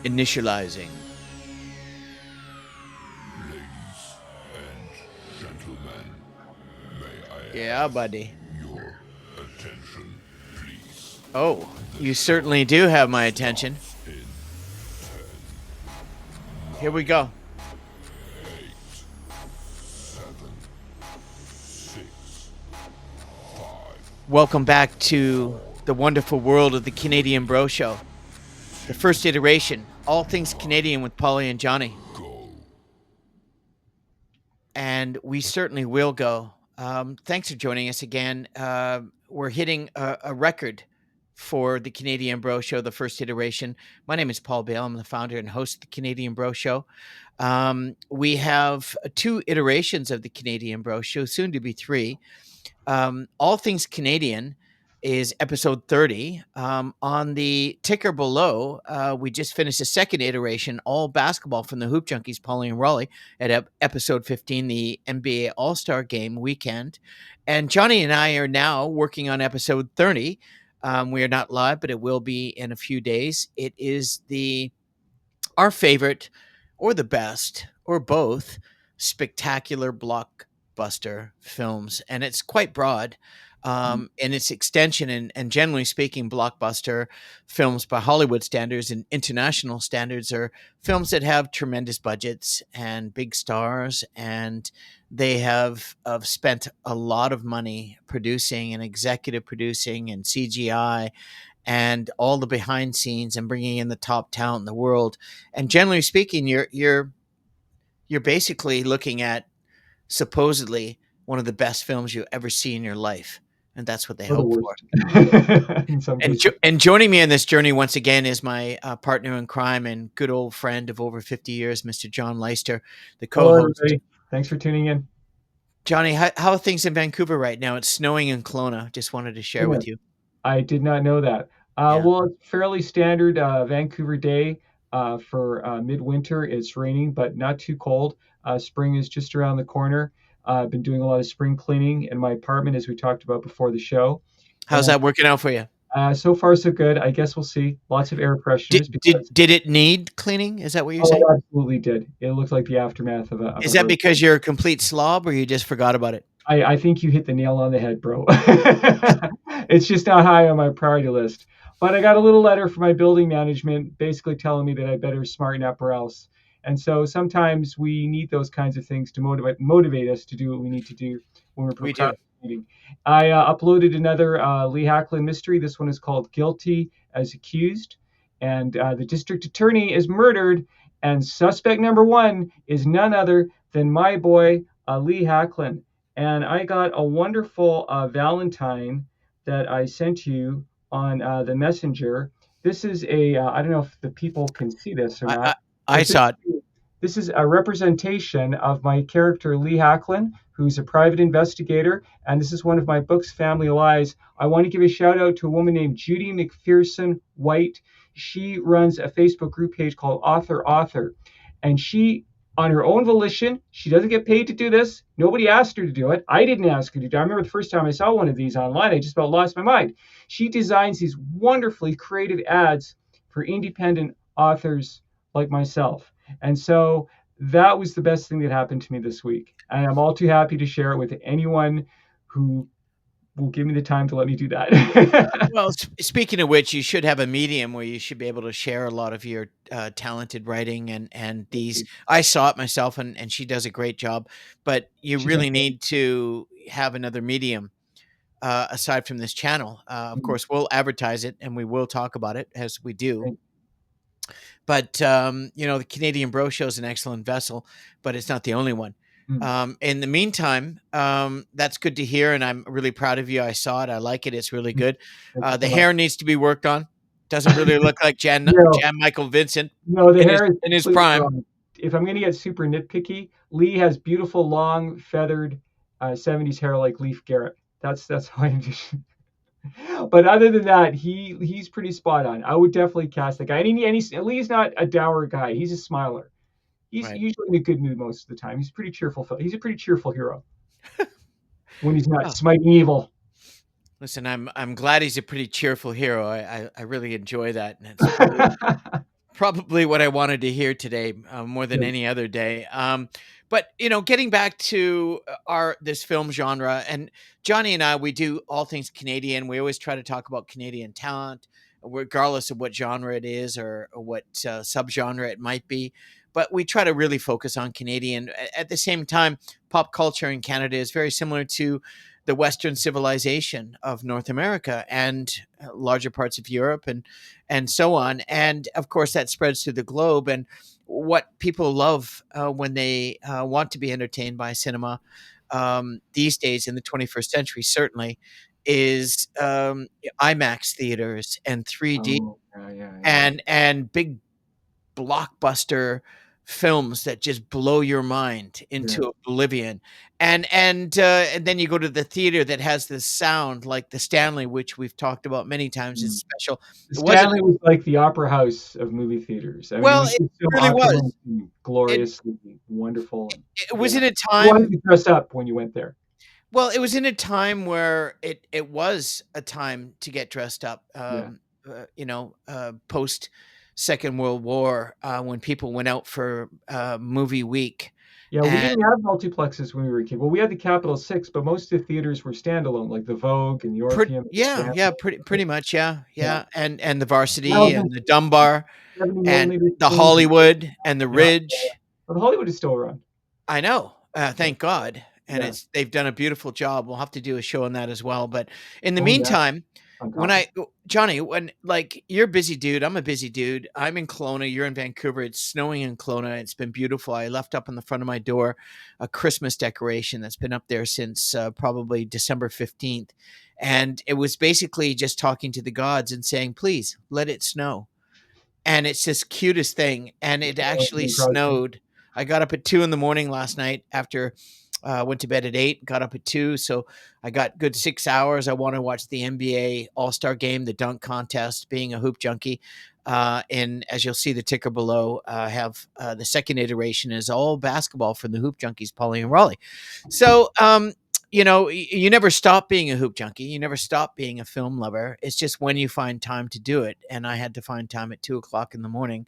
Initializing. Ladies and gentlemen, may I Yeah, buddy. your attention, please? Oh, you certainly do have my attention. In Here we go. 7, 6, Welcome back to the wonderful world of the Canadian Bro Show. The first iteration, all things Canadian with Pauly and Johnny. go. And we certainly will go. Thanks for joining us again. We're hitting a record for the Canadian Bro Show, the first iteration. My name is Paul Bale. I'm the founder and host of the Canadian Bro Show. We have 2 iterations of the Canadian Bro Show, soon to be 3. All Things Canadian is episode 30. On the ticker below, we just finished the second iteration, all basketball from the Hoop Junkies, Pauly and Raleigh, at episode 15, the NBA All-Star Game weekend. And Johnny and I are now working on episode 30. We are not live, but it will be in a few days. It is our favorite, or the best, or both, spectacular blockbuster films. And it's quite broad in its extension. And generally speaking, blockbuster films by Hollywood standards and international standards are films that have tremendous budgets and big stars. And they have spent a lot of money producing and executive producing and CGI and all the behind scenes and bringing in the top talent in the world. And generally speaking, you're basically looking at supposedly one of the best films you ever see in your life. And that's what they hope for. In some And, cases. and joining me on this journey once again is my partner in crime and good old friend of over 50 years, Mr. John Leister, the Hello, co-host. everybody. Thanks for tuning in. Johnny, how are things in Vancouver right now? It's snowing in Kelowna. Just wanted to share with you. I did not know that. Yeah. Well, it's fairly standard Vancouver day for midwinter. It's raining, but not too cold. Spring is just around the corner. I've been doing a lot of spring cleaning in my apartment, as we talked about before the show. How's that working out for you? So far, so good. I guess we'll see. Lots of air fresheners. Did it need cleaning? Is that what you're saying? Oh, it absolutely did. It looked like the aftermath of a. Is that because you're a complete slob, or you just forgot about it? I think you hit the nail on the head, bro. It's just not high on my priority list. But I got a little letter from my building management basically telling me that I better smarten up or else. And so sometimes we need those kinds of things to motivate us to do what we need to do when we're procrastinating. I uploaded another Lee Hacklin mystery. This one is called Guilty as Accused. And the district attorney is murdered. And suspect number 1 is none other than my boy, Lee Hacklin. And I got a wonderful Valentine that I sent you on the messenger. This is I don't know if the people can see this or not. I saw it. This is a representation of my character, Lee Hacklin, who's a private investigator. And this is one of my books, Family Lies. I want to give a shout out to a woman named Judy McPherson White. She runs a Facebook group page called Author. And she, on her own volition, she doesn't get paid to do this. Nobody asked her to do it. I didn't ask her to do it. I remember the first time I saw one of these online, I just about lost my mind. She designs these wonderfully creative ads for independent authors like myself. And so that was the best thing that happened to me this week. And I'm all too happy to share it with anyone who will give me the time to let me do that. Well, speaking of which, you should have a medium where you should be able to share a lot of your talented writing and these. I saw it myself, and she does a great job. But you really need to have another medium aside from this channel. Of course, we'll advertise it, and we will talk about it as we do. But the Canadian Bro Show is an excellent vessel, but it's not the only one. In the meantime, that's good to hear, and I'm really proud of you. I saw it. I like it. It's really good. The hair needs to be worked on. Doesn't really look like Jan Michael Vincent. No, the hair is in his prime. Wrong. If I'm going to get super nitpicky, Lee has beautiful, long, feathered 70s hair like Leif Garrett. That's how I envision. But other than that, he's pretty spot on. I would definitely cast the guy. And Lee's not a dour guy. He's a smiler. He's usually in a good mood most of the time. He's pretty cheerful. He's a pretty cheerful hero when he's not smiting evil. Listen, I'm glad he's a pretty cheerful hero. I really enjoy that. And it's probably what I wanted to hear today, more than Good. any other day. But getting back to our this film genre, and Johnny and I, we do all things Canadian. We always try to talk about Canadian talent, regardless of what genre it is or what subgenre it might be. But we try to really focus on Canadian. At the same time, pop culture in Canada is very similar to the Western civilization of North America and larger parts of Europe and so on. And of course, that spreads to the globe. And what people love when they want to be entertained by cinema these days in the 21st century, certainly, is IMAX theaters and 3D Oh, yeah, yeah, yeah. and big blockbuster films that just blow your mind Yeah. into oblivion. And then you go to the theater that has this sound like the Stanley, which we've talked about many times. It's Mm. special. It wasn't Stanley was like the opera house of movie theaters. I mean, it well, was it just so really was. opulent and It gloriously wonderful. And it was yeah, in a you wanted time to dress up when you went there. well, it was in a time where it was a time to get dressed up, Yeah. post Second World War, when people went out for, movie week, Yeah, we and didn't have multiplexes when we were a kid. Well, we had the Capital Six, but most of the theaters were standalone, like the Vogue and the Orpheum and the yeah, Stanley. yeah, pretty much, yeah, Yeah. yeah, and the Now Varsity the and the Dunbar 70 and millimeter the screens. Hollywood and the Yeah. Ridge. But Hollywood is still around. I know, Yeah. thank God, and Yeah. it's they've done a beautiful job. We'll have to do a show on that as well, but in the Oh, yeah. meantime, Fantastic. Johnny, when like you're a busy dude, I'm a busy dude. I'm in Kelowna, you're in Vancouver. It's snowing in Kelowna. It's been beautiful. I left up on the front of my door a Christmas decoration that's been up there since probably December 15th. And it was basically just talking to the gods and saying, please let it snow. And it's this cutest thing. And it actually snowed. I got up at 2 in the morning last night after went to bed at 8, got up at 2. So I got good 6 hours. I want to watch the NBA All-Star game, the dunk contest, being a hoop junkie. And as you'll see the ticker below, have the second iteration is all basketball from the hoop junkies, Pauly and Raleigh. So, you never stop being a hoop junkie. You never stop being a film lover. It's just when you find time to do it. And I had to find time at 2 o'clock in the morning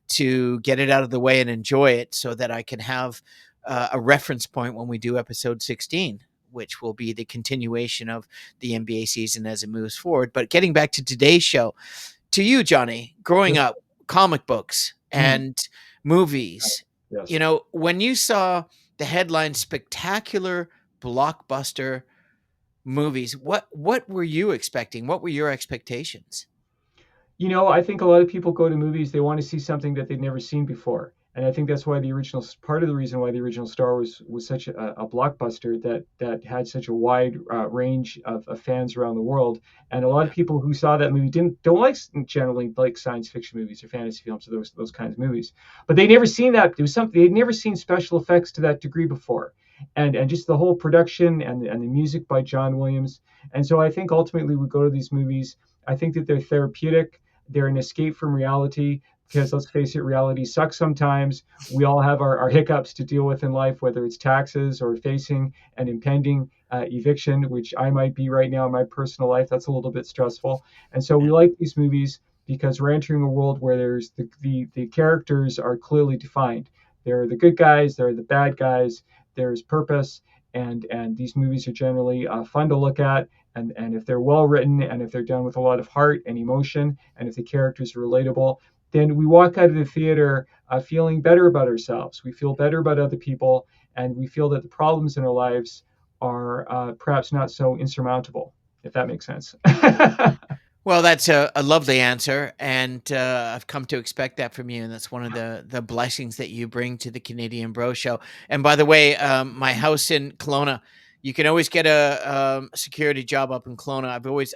to get it out of the way and enjoy it so that I can have a reference point when we do episode 16, which will be the continuation of the NBA season as it moves forward. But getting back to today's show, to you, Johnny, growing Yes. up, comic books Mm. and movies, Yes. when you saw the headline spectacular blockbuster movies, what were you expecting? What were your expectations? I think a lot of people go to movies, they want to see something that they've never seen before. And I think that's why the original part of the reason why the original Star Wars was such a blockbuster that had such a wide range of fans around the world. And a lot of people who saw that movie don't like generally like science fiction movies or fantasy films or those kinds of movies. But they never seen that. There was something they'd never seen special effects to that degree before. And just the whole production and the music by John Williams. And so I think ultimately we go to these movies. I think that they're therapeutic. They're an escape from reality because let's face it, reality sucks sometimes. We all have our hiccups to deal with in life, whether it's taxes or facing an impending eviction, which I might be right now in my personal life. That's a little bit stressful. And so we like these movies because we're entering a world where there's the characters are clearly defined. There are the good guys, there are the bad guys, there's purpose, and these movies are generally fun to look at. And if they're well written and if they're done with a lot of heart and emotion and if the characters are relatable, then we walk out of the theater feeling better about ourselves. We feel better about other people, and we feel that the problems in our lives are perhaps not so insurmountable, if that makes sense. Well, that's a lovely answer, and I've come to expect that from you, and that's one of the blessings that you bring to the Canadian Bro Show. And by the way, my house in Kelowna, you can always get a security job up in Kelowna.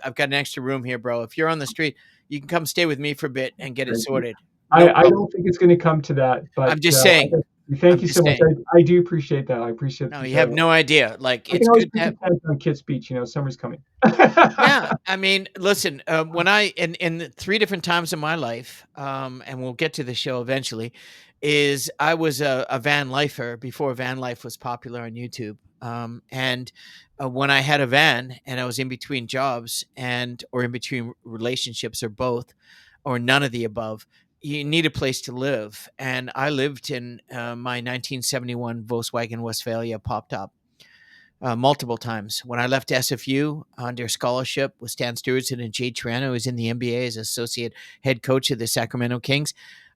I've got an extra room here, bro. If you're on the street, you can come stay with me for a bit and get it Thank you. sorted. No I problem. don't think it's going to come to that, but I'm just saying. thank I'm you just so much. saying. I do appreciate that. I appreciate No, the you have general. no idea. Like I can it's always good to pitch a have. tent on Kit's Beach. Summer's coming. Yeah, I mean, listen, when I in three different times in my life, and we'll get to the show eventually, is I was a van lifer before van life was popular on YouTube. And when I had a van and I was in between jobs and or in between relationships or both or none of the above, you need a place to live. And I lived in my 1971 Volkswagen Westphalia popped up multiple times. When I left SFU under scholarship with Stan Stewartson and Jay Triano, who was in the NBA as associate head coach of the Sacramento Kings,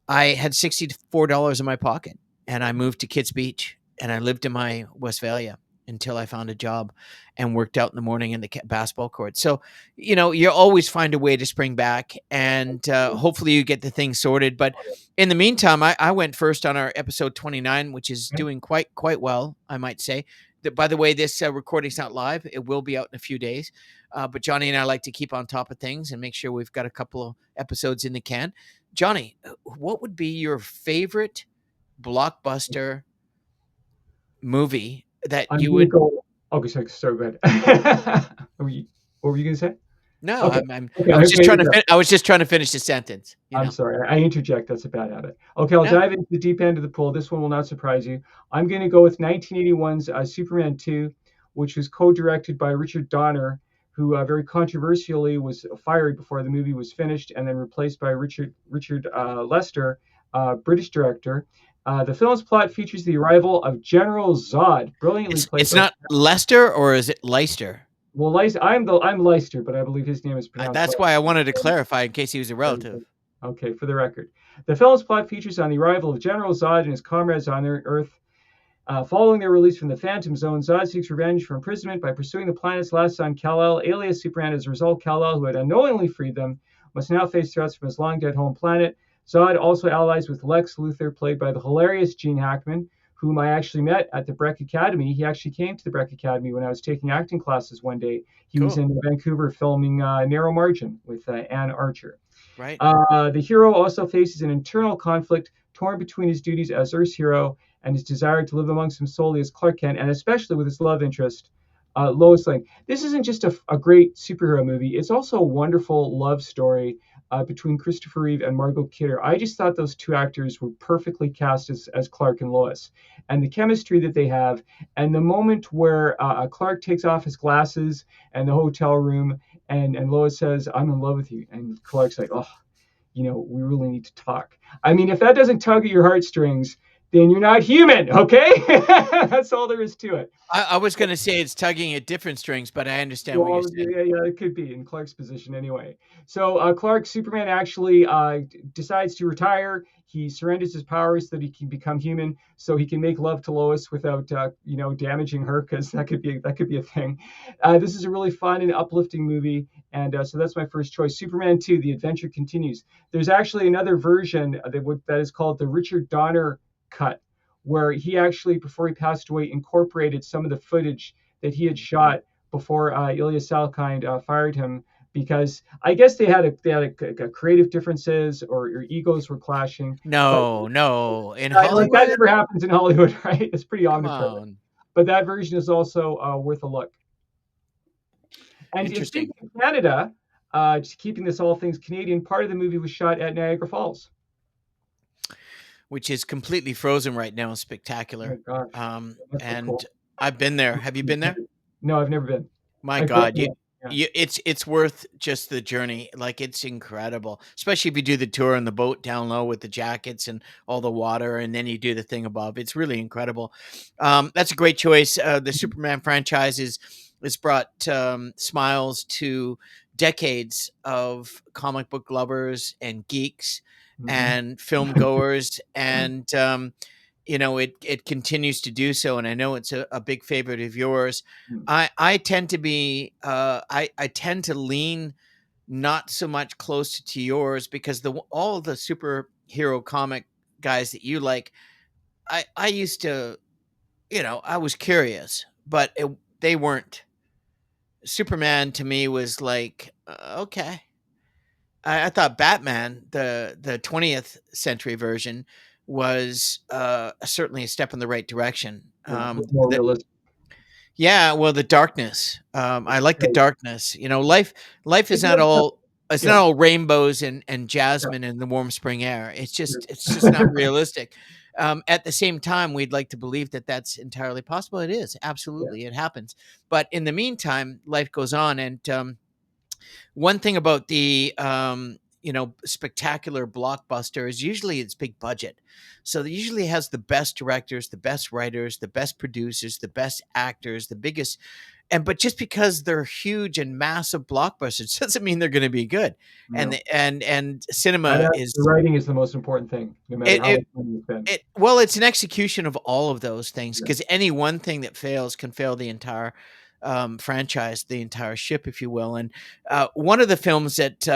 I had $64 in my pocket, and I moved to Kitts Beach, and I lived in my Westphalia until I found a job and worked out in the morning in the basketball court. So, you always find a way to spring back, and hopefully you get the thing sorted. But in the meantime, I went first on our episode 29, which is doing quite well, I might say. By the way, this recording's not live. It will be out in a few days. But Johnny and I like to keep on top of things and make sure we've got a couple of episodes in the can. Johnny, what would be your favorite blockbuster movie that I'm you gonna would? go. Okay, sorry, go ahead. What were you gonna say? No, Okay, I'm. okay, I was I'm just gonna trying to. interject. I was just trying to finish the sentence. I'm sorry, I interject. That's a bad habit. Okay, I'll No. dive into the deep end of the pool. This one will not surprise you. I'm going to go with 1981's Superman 2, which was co-directed by Richard Donner, who very controversially was fired before the movie was finished, and then replaced by Richard Leister, British director. The film's plot features the arrival of General Zod, brilliantly played It's by. not Lester, or is it Leister? Well, I'm Leister, but I believe his name is pronounced That's why I wanted to Leister. clarify in case he was a relative. Okay, for the record. The film's plot features on the arrival of General Zod and his comrades on their Earth. Following their release from the Phantom Zone, Zod seeks revenge for imprisonment by pursuing the planet's last son, Kal-El, alias Superman. As a result, Kal-El, who had unknowingly freed them, must now face threats from his long-dead home planet. Zod also allies with Lex Luthor, played by the hilarious Gene Hackman, whom I actually met at the Breck Academy. He actually came to the Breck Academy when I was taking acting classes one day. He was Cool. in Vancouver filming Narrow Margin with Anne Archer. Right. The hero also faces an internal conflict, torn between his duties as Earth's hero and his desire to live amongst them solely as Clark Kent, and especially with his love interest, Lois Lane. This isn't just a great superhero movie, it's also a wonderful love story between Christopher Reeve and Margot Kidder. I just thought those two actors were perfectly cast as Clark and Lois. And the chemistry that they have, and the moment where Clark takes off his glasses in the hotel room, and Lois says, "I'm in love with you." And Clark's like, "Oh, we really need to talk." I mean, if that doesn't tug at your heartstrings, then you're not human, okay? That's all there is to it. I was going to say it's tugging at different strings, but I understand what you're Well, saying. yeah, it could be in Clark's position anyway. So Clark, Superman actually decides to retire. He surrenders his powers so that he can become human, so he can make love to Lois without, damaging her, because that could be a thing. This is a really fun and uplifting movie, and so that's my first choice. Superman 2: The Adventure Continues. There's actually another version that is called the Richard Donner cut, where he actually, before he passed away, incorporated some of the footage that he had shot before Ilya Salkind fired him, because I guess they had a creative differences, or egos were clashing. But No, no. In like that Hollywood? never happens in Hollywood, right? It's pretty Come omnipresent. on. But that version is also worth a look. And Interesting. speaking of Canada, just keeping this all things Canadian, part of the movie was shot at Niagara Falls. Which is completely frozen right now and Oh my spectacular. gosh, that's so And cool. I've been there. Have you been there? No, I've never been. My I grew up God, in yeah, it's worth just the journey. Like, it's incredible, especially if you do the tour on the boat down low with the jackets and all the water, and then you do the thing above. It's really incredible. That's a great choice. The Superman franchise has brought smiles to decades of comic book lovers and geeks mhm. and film goers, and it continues to do so, and I know it's a big favorite of yours. I tend to be I tend to lean not so much close to yours, because all the superhero comic guys that you like, I used to, I was curious, but they weren't. Superman to me was like, okay. I thought Batman, the 20th century version, was certainly a step in the right direction. Yeah, more realistic. Yeah, well, the darkness. I like the Right. darkness. Life is It not was, all. It's yeah, not all rainbows and yeah, jasmine in the warm spring air. It's sure. just it's just not realistic. At the same time, we'd like to believe that that's entirely possible. It is, Yeah. absolutely, it happens. But in the meantime, life goes on, and one thing about the spectacular blockbuster is usually it's big budget. So it usually has the best directors, the best writers, the best producers, the best actors, the biggest. But just because they're huge and massive blockbusters doesn't mean they're going to be good. And No. cinema The is writing is the most important thing, no matter it how it much money you spend. well, it's an execution of all of those things Yeah. because any one thing that fails can fail the entire franchise, the entire ship, if you will. And one of the films that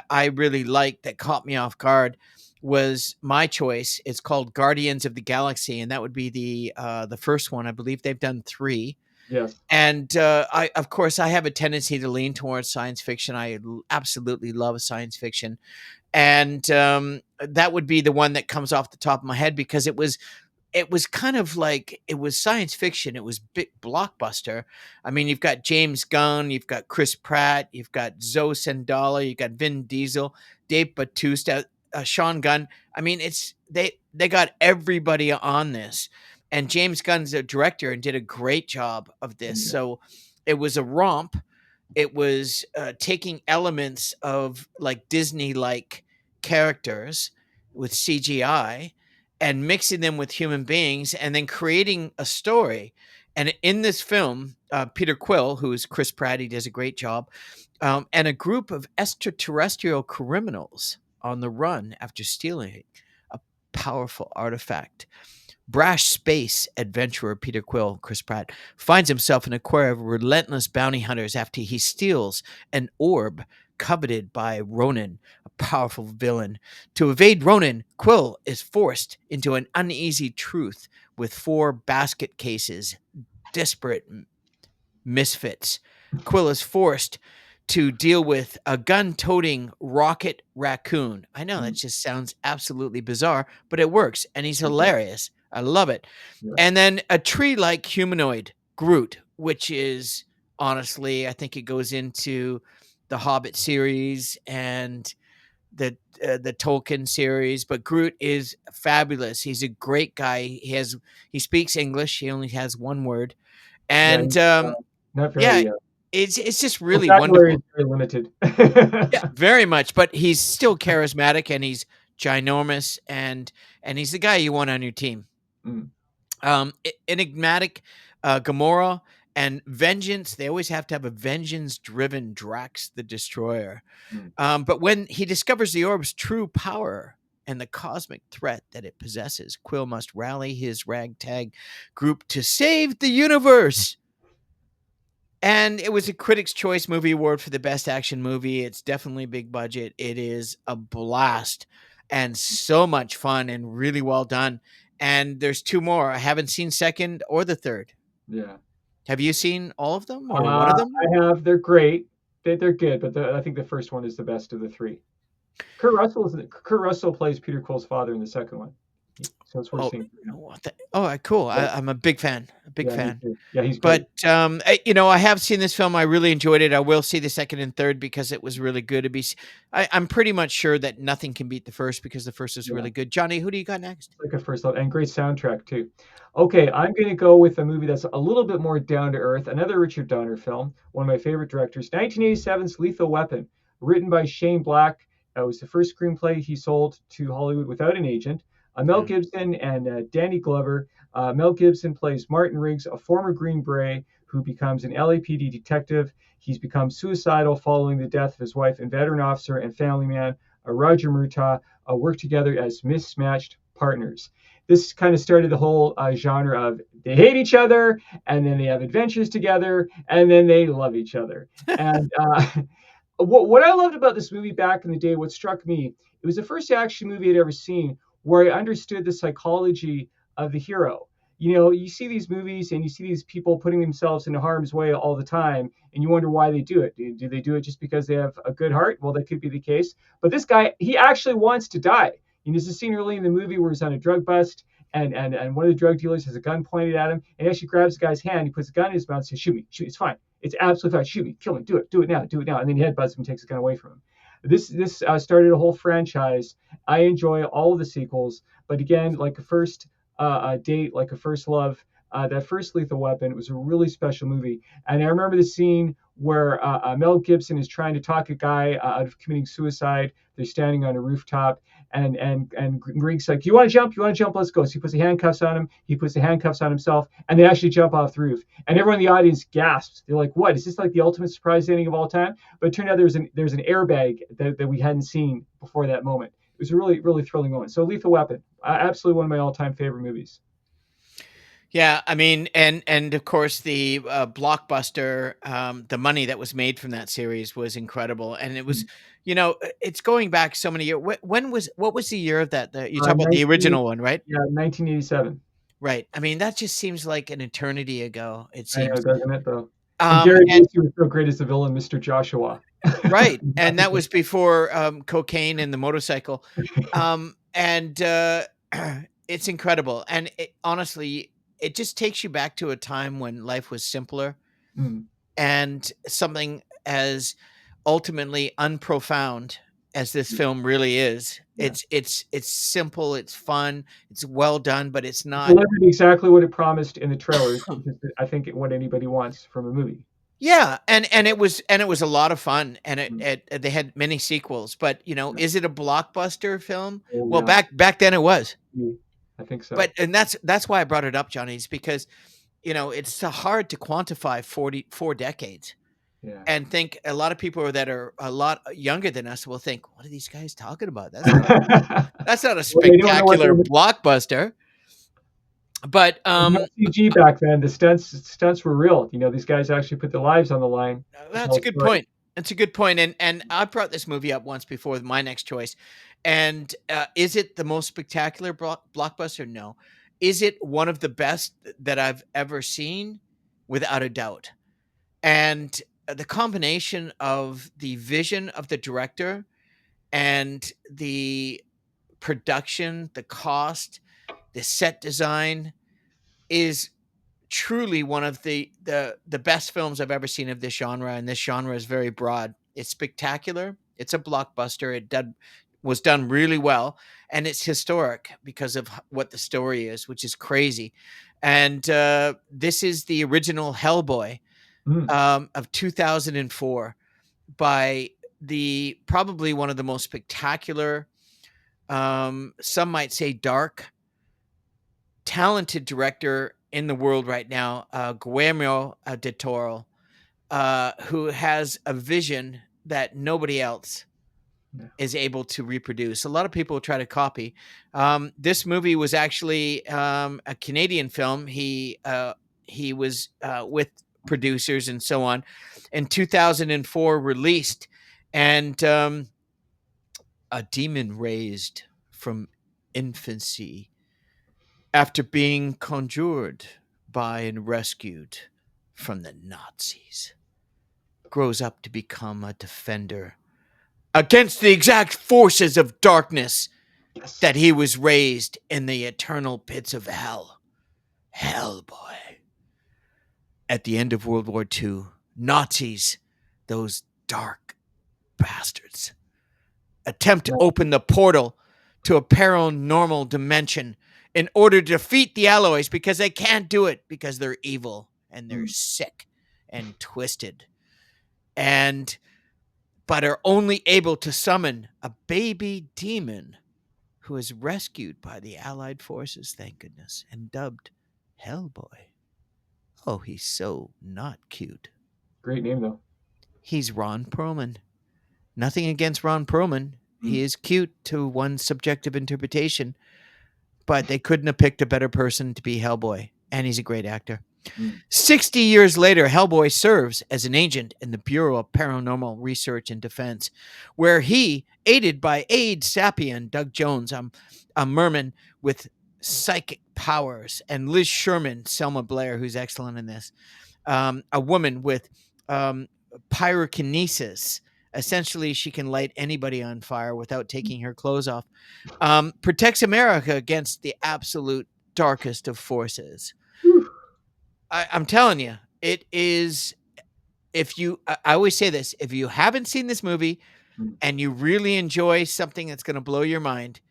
I really liked that caught me off guard was my choice. It's called Guardians of the Galaxy, and that would be the first one. I believe they've done three. Yes. And of course, I have a tendency to lean towards science fiction. I absolutely love science fiction, and that would be the one that comes off the top of my head because it was kind of like it was science fiction. It was big blockbuster. I mean, you've got James Gunn, you've got Chris Pratt, you've got Zoe Saldana, you've got Vin Diesel, Dave Bautista, Sean Gunn. I mean, they got everybody on this, and James Gunn's a director and did a great job of this. Yeah. So it was a romp. It was taking elements of like Disney like characters with CGI and mixing them with human beings and then creating a story. And in this film, Peter Quill, who is Chris Pratt, he does a great job, and a group of extraterrestrial criminals on the run after stealing a powerful artifact. Brash space adventurer Peter Quill, Chris Pratt, finds himself in a quarry of relentless bounty hunters after he steals an orb coveted by Ronan, a powerful villain. To evade Ronan, Quill is forced into an uneasy truth with four basket cases, disparate misfits. Quill is forced to deal with a gun-toting rocket raccoon. I know that Mm. just sounds absolutely bizarre, but it works, and he's It does. hilarious. I love it. Yeah. And then a tree-like humanoid, Groot, which is honestly, I think it goes into the Hobbit series and the Tolkien series, but Groot is fabulous. He's a great guy. He speaks English. He only has one word, Yeah. and Not yeah, very. it's just really Vocabulary is wonderful. very limited. Yeah, very much, but he's still charismatic and he's ginormous and he's the guy you want on your team. Mm. Enigmatic, Gamora and Vengeance. They always have to have a vengeance-driven Drax the Destroyer. Mm. But when he discovers the orb's true power and the cosmic threat that it possesses, Quill must rally his ragtag group to save the universe. And it was a Critics' Choice Movie Award for the Best Action Movie. It's definitely big budget. It is a blast and so much fun and really well done. And there's two more. I haven't seen second or the third. Yeah. Have you seen all of them or one of them? I have. They're great. They're good, but I think the first one is the best of the three. Kurt Russell plays Peter Quill's father in the second one, so it's worth Oh, seeing. cool. Yeah, I'm a big fan. A big yeah, me fan. too. Yeah, he's great. But I have seen this film. I really enjoyed it. I will see the second and third because it was really good. I'm pretty much sure that nothing can beat the first because the first is Yeah. really good. Johnny, who do you got next? Like a first love and great soundtrack too. Okay, I'm going to go with a movie that's a little bit more down to earth. Another Richard Donner film, one of my favorite directors, 1987's Lethal Weapon, written by Shane Black. It was the first screenplay he sold to Hollywood without an agent. Mel Mm. Gibson and Danny Glover. Mel Gibson plays Martin Riggs, a former Green Beret who becomes an LAPD detective. He's become suicidal following the death of his wife and veteran officer and family man, Roger Murtaugh, work together as mismatched partners. This kind of started the whole genre of they hate each other and then they have adventures together and then they love each other. And what I loved about this movie back in the day, what struck me, it was the first action movie I'd ever seen where I understood the psychology of the hero. You know, you see these movies and you see these people putting themselves into harm's way all the time, and you wonder why they do it. Do they do it just because they have a good heart? Well, that could be the case. But this guy, he actually wants to die. And there's a scene early in the movie where he's on a drug bust, and one of the drug dealers has a gun pointed at him, and he actually grabs the guy's hand, he puts the gun in his mouth, and says, "Shoot me, it's fine. It's absolutely fine. Shoot me, kill me, do it now, do it now." And then he headbutts him and takes the gun away from him. This started a whole franchise. I enjoy all of the sequels, but again, like a first date, like a first love, that first Lethal Weapon. It was a really special movie, and I remember the scene where Mel Gibson is trying to talk a guy out of committing suicide. They're standing on a rooftop, and Greek's like, "You want to jump? You want to jump? Let's go." So he puts the handcuffs on him. He puts the handcuffs on himself, and they actually jump off the roof. And everyone in the audience gasps. They're like, "What? Is this like the ultimate surprise ending of all time?" But it turned out there's an airbag that we hadn't seen before that moment. It was a really thrilling moment. So Lethal Weapon, absolutely one of my all-time favorite movies. Yeah, I mean, and of course the blockbuster, the money that was made from that series was incredible, and it was, Mm. it's going back so many years. When was what was the year of that? You talk about the 19, original one, right? yeah, 1987. Right. I mean, that just seems like an eternity ago. It I know, seems. doesn't it though? And Gary And Busey was so great as the villain, Mr. Joshua. right, and that was before cocaine and the motorcycle, and it's incredible. And honestly, it just takes you back to a time when life was simpler Mm, and something as ultimately unprofound as this film really is. yeah. It's simple, it's fun, it's well done, but it's It not. delivered exactly what it promised in the trailers, which is, I think, what anybody wants from a movie. Yeah, and it was a lot of fun, and Mm, they had many sequels. But yeah. is it a blockbuster film? Oh Well, yeah. back then it was. Mm, I think But so. and that's why I brought it up, Johnny, is because it's so hard to quantify 44 decades. Yeah. And think a lot of people that are a lot younger than us will think, "What are these guys talking about? That's not a Well, they don't know what spectacular blockbuster." But no CG back then. The stunts were real. These guys actually put their lives on the line to that's tell a a good story. point. That's a good point. And I brought this movie up once before with my next choice. And is it the most spectacular blockbuster? No. Is it one of the best that I've ever seen? Without a doubt. And the combination of the vision of the director and the production, the cost, the set design is truly one of the best films I've ever seen of this genre, and this genre is very broad. It's spectacular. It's a blockbuster. Was done really well, and it's historic because of what the story is, which is crazy. And this is the original Hellboy Mm, of 2004 by the probably one of the most spectacular, some might say dark, talented director in the world right now, Guillermo del Toro, who has a vision that nobody else yeah. is able to reproduce. A lot of people try to copy. This movie was actually a Canadian film. He was with producers and so on. In 2004, released, and a demon raised from infancy after being conjured by and rescued from the Nazis, grows up to become a defender against the exact forces of darkness Yes. that he was raised in the eternal pits of hell. Hellboy. At the end of World War II, Nazis, those dark bastards, attempt to Yeah. open the portal to a paranormal dimension in order to defeat the alloys because they can't do it because they're evil and they're Mm, sick and twisted, and but are only able to summon a baby demon who is rescued by the allied forces, thank goodness, and dubbed Hellboy. Oh, he's so not cute. great name though. He's Ron Perlman. Nothing against Ron Perlman. Mm, He is cute to one subjective interpretation, but they couldn't have picked a better person to be Hellboy. And he's a great actor. mm, 60 years later, Hellboy serves as an agent in the Bureau of Paranormal Research and Defense, where he, aided by Aide Sapien, Doug Jones, a merman with psychic powers, and Liz Sherman, Selma Blair, who's excellent in this, a woman with um, pyrokinesis. Essentially, she can light anybody on fire without taking her clothes off. Protects America against the absolute darkest of forces. whew, I'm telling you, it is. If you, I always say this: if you haven't seen this movie mm. and you really enjoy something that's going to blow your mind,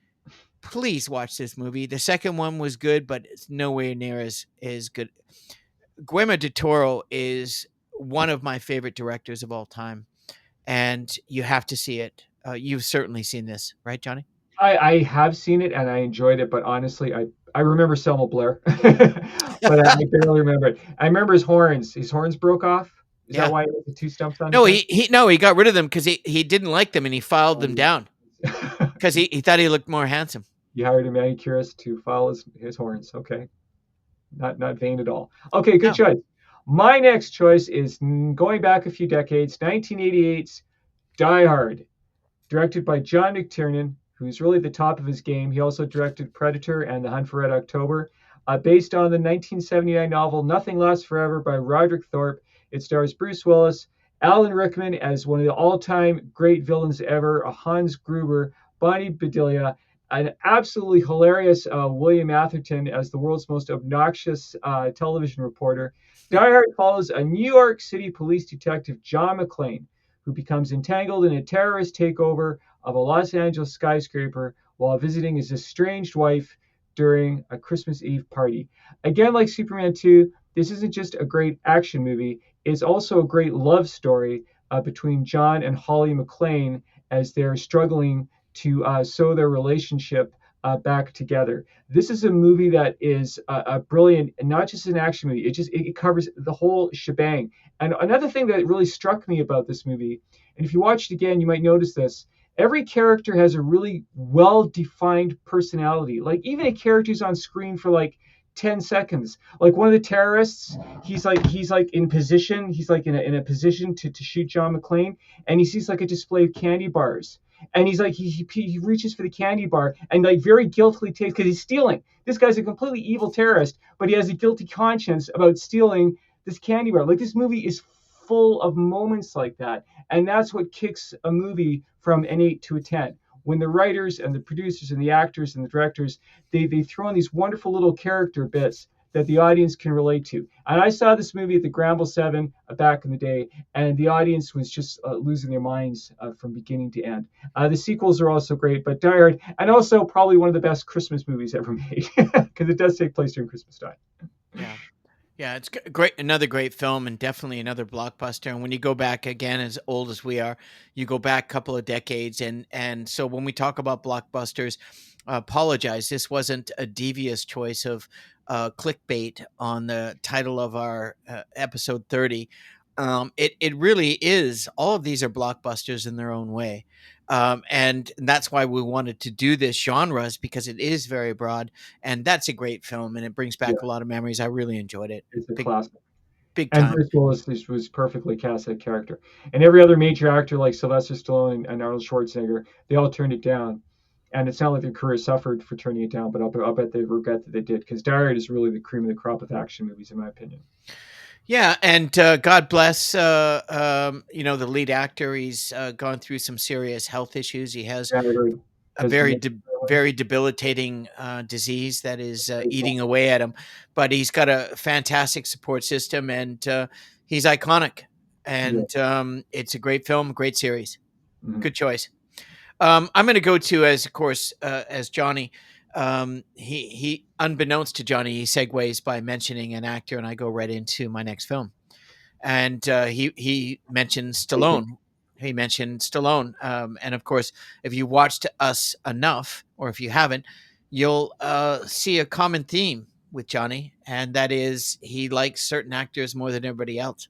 please watch this movie. The second one was good, but it's nowhere near as good. Guillermo del Toro is one of my favorite directors of all time, and you have to see it. You've certainly seen this, right, Johnny? I have seen it and I enjoyed it, but honestly, I remember Selma Blair, but I barely remember it. I remember his horns. His horns broke off. Is that Yeah. why he had the two stumps on his No, head? he got rid of them because he didn't like them and he filed them down because he thought he looked more handsome. You hired a manicurist to file his horns. Okay, not vain at all. Okay, good No. choice. My next choice is going back a few decades, 1988's Die Hard, directed by John McTiernan, who's really the top of his game. He also directed Predator and The Hunt for Red October. Based on the 1979 novel Nothing Lasts Forever by Roderick Thorpe, it stars Bruce Willis, Alan Rickman as one of the all-time great villains ever, Hans Gruber, Bonnie Bedelia, an absolutely hilarious William Atherton as the world's most obnoxious television reporter. Die Hard follows a New York City police detective, John McClane, who becomes entangled in a terrorist takeover of a Los Angeles skyscraper while visiting his estranged wife during a Christmas Eve party. Again, like Superman 2, this isn't just a great action movie, it's also a great love story between John and Holly McClane as they're struggling to sew their relationship back together. This is a movie that is a brilliant, not just an action movie. It covers the whole shebang. And another thing that really struck me about this movie, and if you watch it again, you might notice this. Every character has a really well-defined personality. Like even a character's on screen for like 10 seconds. Like one of the terrorists, he's like in position. He's like in a position to shoot John McClane, and he sees like a display of candy bars, and he's like he reaches for the candy bar and like very guiltily takes because he's stealing. This guy's a completely evil terrorist, but he has a guilty conscience about stealing this candy bar. Like this movie is full of moments like that, and that's what kicks a movie from an 8 to a 10. When the writers and the producers and the actors and the directors they throw in these wonderful little character bits that the audience can relate to. And I saw this movie at the Gramble 7 back in the day, and the audience was just losing their minds from beginning to end. The sequels are also great, but Die Hard, and also probably one of the best Christmas movies ever made, because it does take place during Christmas time. Yeah. Yeah, it's great. Another great film, and definitely another blockbuster. And when you go back again, as old as we are, you go back a couple of decades, and so when we talk about blockbusters, apologize. This wasn't a devious choice of clickbait on the title of our episode 30. It really is. All of these are blockbusters in their own way. And that's why we wanted to do this genres because it is very broad, and that's a great film, and it brings Yeah, back a lot of memories. I really enjoyed it, it's a big classic. big And time. Bruce Willis was perfectly cast that character. And every other major actor like Sylvester Stallone and Arnold Schwarzenegger, they all turned it down. And it's not like their career suffered for turning it down, but I'll bet they regret that they did because Die Hard is really the cream of the crop of action movies, in my opinion. Yeah, and God bless, the lead actor. He's gone through some serious health issues. He has Yeah, I heard a has dementia. very debilitating disease that is eating away at him. But he's got a fantastic support system, and he's iconic. Yeah. And it's a great film, great series. Mhm. Good choice. I'm going to go to, as of course, as Johnny. He unbeknownst to Johnny, he segues by mentioning an actor, and I go right into my next film. And he mentioned Okay. Stallone. He mentioned Stallone, and of course, if you watched us enough, or if you haven't, you'll see a common theme with Johnny, and that is he likes certain actors more than everybody else.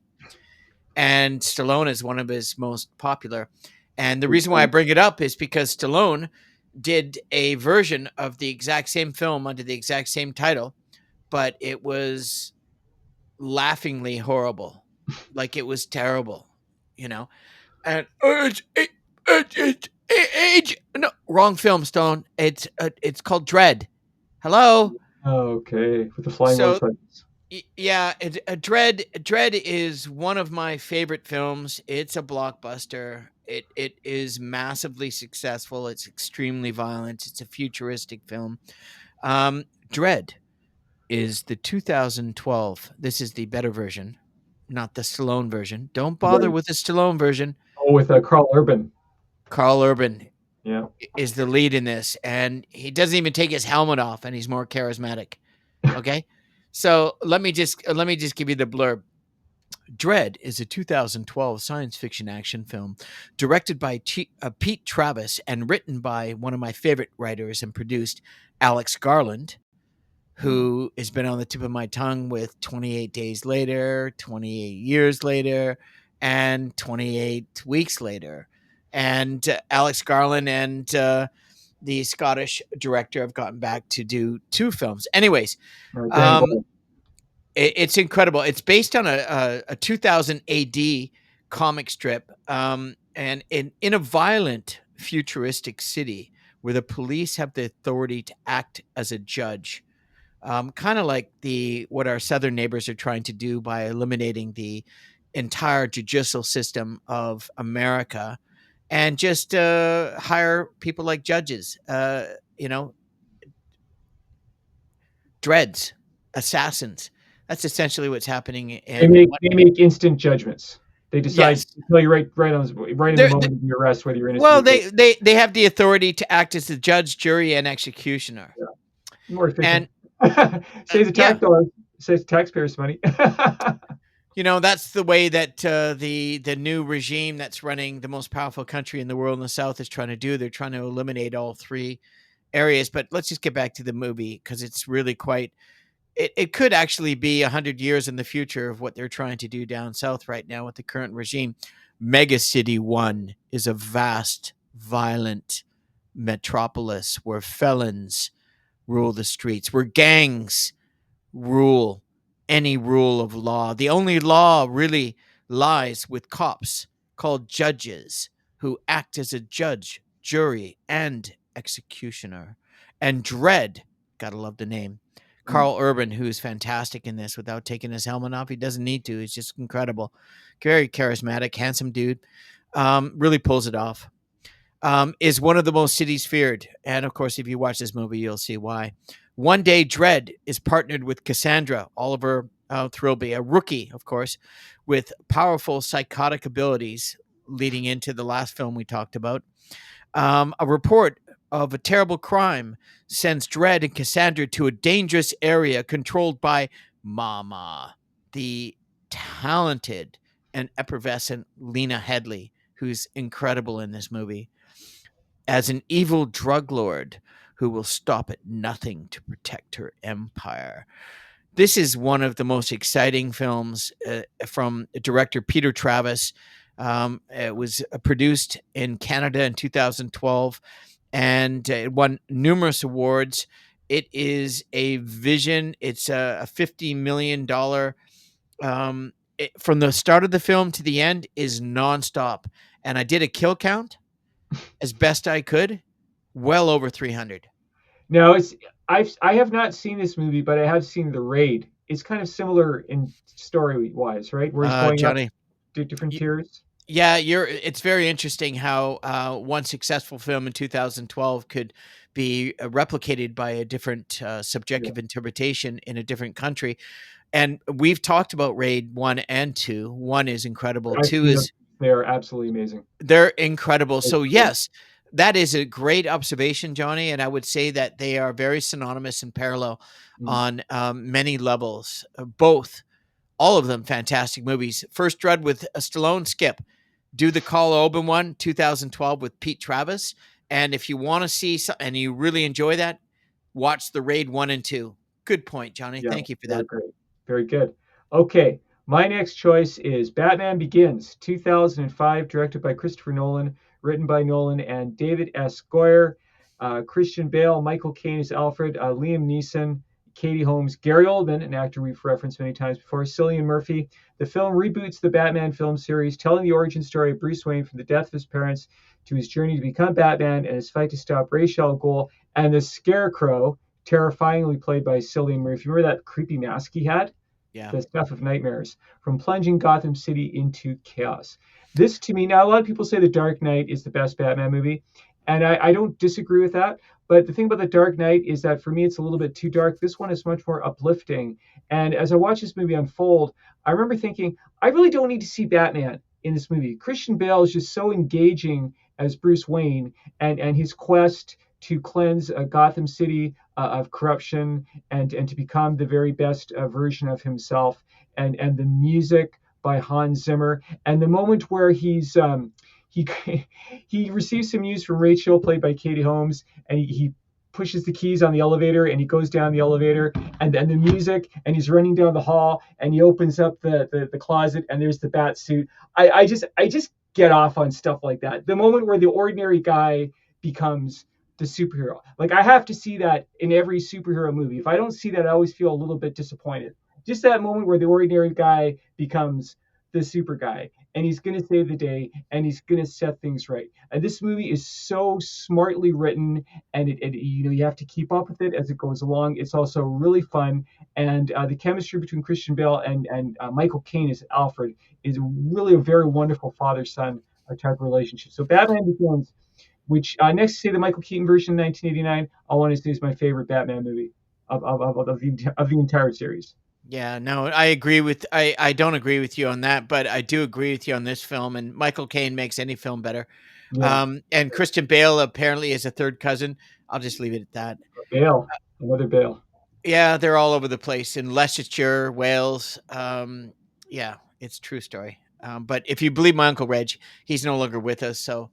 And Stallone is one of his most popular. And the Big reason why I time. bring it up is because Stallone did a version of the exact same film under the exact same title, but it was laughingly horrible. Like it was terrible, you know. And age, no, wrong film, Stone. It's called Dread. Hello. Okay. With the flying So motorcycles. yeah, Dread is one of my favorite films. It's a blockbuster. It is massively successful. It's extremely violent. It's a futuristic film. Dread is the 2012. This is the better version, not the Stallone version. Don't bother Right. with the Stallone version. Oh, with Carl Urban. Carl Urban. Yeah. is the lead in this, and he doesn't even take his helmet off, and he's more charismatic. Okay, so let me just give you the blurb. Dread is a 2012 science fiction action film directed by Pete Travis and written by one of my favorite writers and produced Alex Garland, Mm. who has been on the tip of my tongue with 28 Days Later, 28 Years Later, and 28 Weeks Later. And Alex Garland and the Scottish director have gotten back to do two films. Anyways, Danny um, Boyle. it's incredible. It's based on a 2000 AD comic strip, and in a violent, futuristic city where the police have the authority to act as a judge, kind of like the what our southern neighbors are trying to do by eliminating the entire judicial system of America and just hire people like judges. You know, dreads, assassins. That's essentially what's happening in what. They make instant judgments. They decide Yes, to tell you right in the they moment of your arrest whether you're innocent well, or guilty. they have the authority to act as the judge, jury, and executioner. Yeah. More efficient. And Saves the tax yeah, dollars. Saves taxpayers money. that's the way that the new regime that's running the most powerful country in the world in the South is trying to do. They're trying to eliminate all three areas. But let's just get back to the movie because it's really quite. It could actually be 100 years in the future of what they're trying to do down south right now with the current regime. Mega City One is a vast, violent metropolis where felons rule the streets, where gangs rule any rule of law. The only law really lies with cops called judges who act as a judge, jury, and executioner. And Dread, gotta love the name. Mm. Carl Urban, who is fantastic in this without taking his helmet off. He doesn't need to. He's just incredible. Very charismatic, handsome dude. Really pulls it off. Is one of the most cities feared. And of course, if you watch this movie, you'll see why. One Day Dread is partnered with Cassandra Oliver Thirlby, a rookie, of course, with powerful psychotic abilities leading into the last film we talked about. A report of a terrible crime sends Dread and Cassandra to a dangerous area controlled by Mama, the talented and effervescent Lena Headley, who's incredible in this movie as an evil drug lord who will stop at nothing to protect her empire. This is one of the most exciting films from director Peter Travis. It was produced in Canada in 2012 and it won numerous awards. It is a vision. It's a $50 million. From the start of the film to the end is nonstop. And I did a kill count as best I could, well over 300. Now I have not seen this movie, but I have seen The Raid. It's kind of similar in story wise, right? Where he's going up Johnny, to different y- tiers. yeah, it's very interesting how one successful film in 2012 could be replicated by a different Yeah. subjective interpretation in a different country. And we've talked about Raid 1 and 2. 1 is incredible. I've 2 seen them. is They are absolutely amazing. they're incredible. It's So great. yes, that is a great observation, Johnny, and I would say that they are very synonymous and parallel Mm. on many levels. Both, all of them, fantastic movies. First Dread with Stallone, skip. Do the Call Open one, 2012 with Pete Travis, and if you want to see and you really enjoy that, watch the Raid 1 and 2. Good point, Johnny. Yeah, Thank you for they're that. great. Very good. Okay, my next choice is Batman Begins, 2005, directed by Christopher Nolan, written by Nolan and David S. Goyer. Christian Bale, Michael Caine as Alfred, Liam Neeson, Katie Holmes, Gary Oldman, an actor we've referenced many times before, Cillian Murphy. The film reboots the Batman film series, telling the origin story of Bruce Wayne from the death of his parents to his journey to become Batman and his fight to stop Ra's al Ghul and the Scarecrow, terrifyingly played by Cillian Murphy. Remember that creepy mask he had? Yeah. The stuff of nightmares, from plunging Gotham City into chaos. This, to me, now a lot of people say The Dark Knight is the best Batman movie, and I don't disagree with that. But the thing about The Dark Knight is that for me, it's a little bit too dark. This one is much more uplifting. And as I watch this movie unfold, I remember thinking, I really don't need to see Batman. in this movie. Christian Bale is just so engaging as Bruce Wayne, and his quest to cleanse Gotham City of corruption, and to become the very best version of himself, and the music by Hans Zimmer, and the moment where he he receives some news from Rachel, played by Katie Holmes, and he pushes the keys on the elevator, and he goes down the elevator, and the music, and he's running down the hall, and he opens up the closet, and there's the bat suit. I just get off on stuff like that. The moment where the ordinary guy becomes the superhero. Like, I have to see that in every superhero movie. If I don't see that, I always feel a little bit disappointed. Just that moment where the ordinary guy becomes the super guy, and he's going to save the day, and he's going to set things right. And this movie is so smartly written, and you have to keep up with it as it goes along. It's also really fun, and the chemistry between Christian Bale and Michael Caine as Alfred is really a very wonderful father-son type of relationship. So Batman Begins, which next to say the Michael Keaton version in 1989, I want to say is my favorite Batman movie of the entire series. Yeah, no, I agree with I don't agree with you on that, but I do agree with you on this film, and Michael Caine makes any film better. Yeah, And Christian Bale apparently is a third cousin. I'll just leave it at that. Bale, another Bale. Yeah, they're all over the place in Leicestershire, Wales. Yeah, it's a true story. But if you believe my Uncle Reg, he's no longer with us, so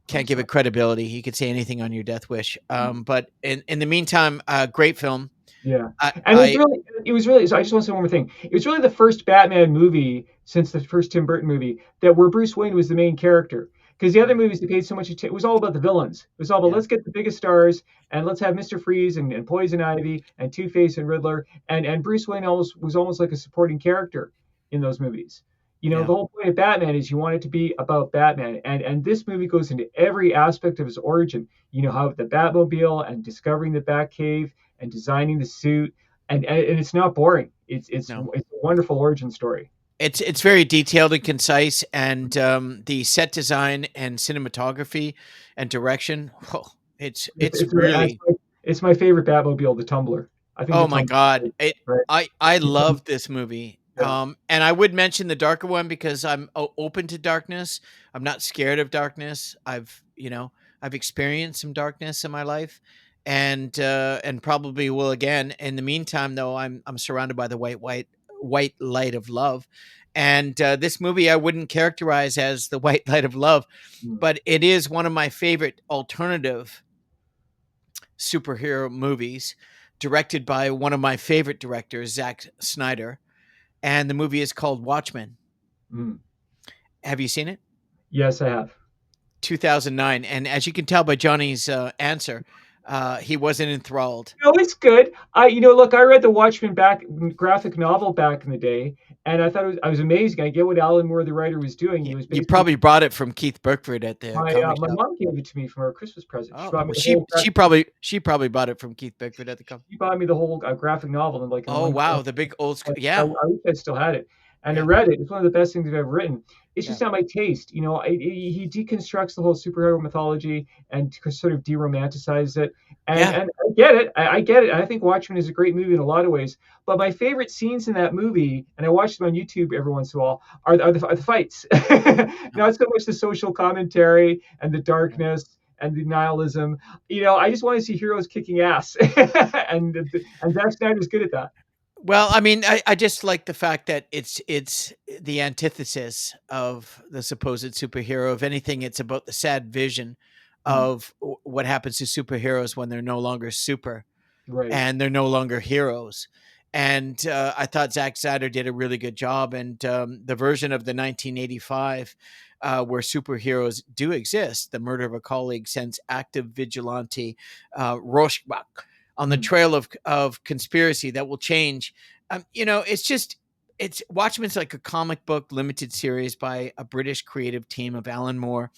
I'm can't give sorry. it credibility. He could say anything on your death wish. But in the meantime, great film. Yeah, I, and I it was really. So I just want to say one more thing. It was really the first Batman movie since the first Tim Burton movie that where Bruce Wayne was the main character. Because the other movies they paid so much attention, it was all about the villains. It was all about yeah, let's get the biggest stars and let's have Mister Freeze and Poison Ivy and Two Face and Riddler, and Bruce Wayne was almost like a supporting character in those movies. yeah. The whole point of Batman is you want it to be about Batman, and this movie goes into every aspect of his origin. How the Batmobile and discovering the Batcave and designing the suit, and it's not boring. No, It's a wonderful origin story. it's very detailed and concise, and the set design and cinematography and direction. Oh, it's It's really. it's my favorite Batmobile, the Tumbler. I think the Oh my Tumbler, god. right? I The Tum- love this movie. yeah, And I would mention the darker one because I'm open to darkness. I'm not scared of darkness. I've experienced some darkness in my life, and probably will again. In the meantime though, I'm surrounded by the white light of love. And this movie I wouldn't characterize as the white light of love, mm, but it is one of my favorite alternative superhero movies, directed by one of my favorite directors, Zack Snyder. And the movie is called Watchmen. mm. Have you seen it? Yes, I have. 2009. And as you can tell by Johnny's answer, he wasn't enthralled. No, it's good. Look, I read the Watchmen back graphic novel back in the day, and I was amazing. I get what Alan Moore, the writer, was doing. He was You basically probably brought it from Keith Burkford at the comic my shop. mom gave it to me for a Christmas present. She Oh, bought me well, the she whole she probably she probably bought it from Keith Burkford at the comic. she bought me the whole graphic novel in Oh one go. wow, the big old school. I Yeah, wish I still had it. And I yeah, read it. It's one of the best things I've ever written. It's yeah, just not my taste. He deconstructs the whole superhero mythology and sort of de-romanticizes it. And yeah. and I get it. I get it. And I think Watchmen is a great movie in a lot of ways. But my favorite scenes in that movie, and I watch them on YouTube every once in a while, are the fights. No, Not so much the social commentary and the no. darkness and the nihilism. I just want to see heroes kicking ass, and Zack Snyder's good at that. Well, I mean, I just like the fact that it's the antithesis of the supposed superhero. If anything, it's about the sad vision Mm, of what happens to superheroes when they're no longer super right. and they're no longer heroes. And I thought Zack Snyder did a really good job. And the version of the 1985 where superheroes do exist, the murder of a colleague sends active vigilante Rorschach on the Mm, trail of conspiracy that will change. It's Watchmen's like a comic book limited series by a British creative team of Alan Moore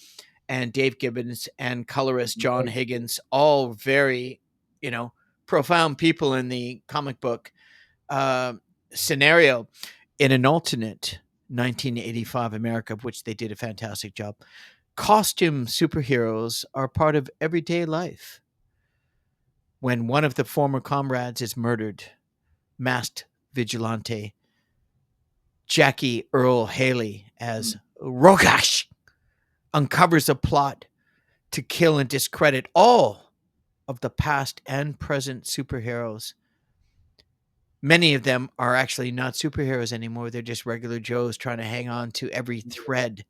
and Dave Gibbons and colorist John right. Higgins, all very, you know, profound people in the comic book uh, scenario. In an alternate 1985 America, of which they did a fantastic job, costume superheroes are part of everyday life. When one of the former comrades is murdered, masked vigilante Jackie Earl Haley, as Mm, Rogash uncovers a plot to kill and discredit all of the past and present superheroes. Many of them are actually not superheroes anymore. They're just regular Joes trying to hang on to every thread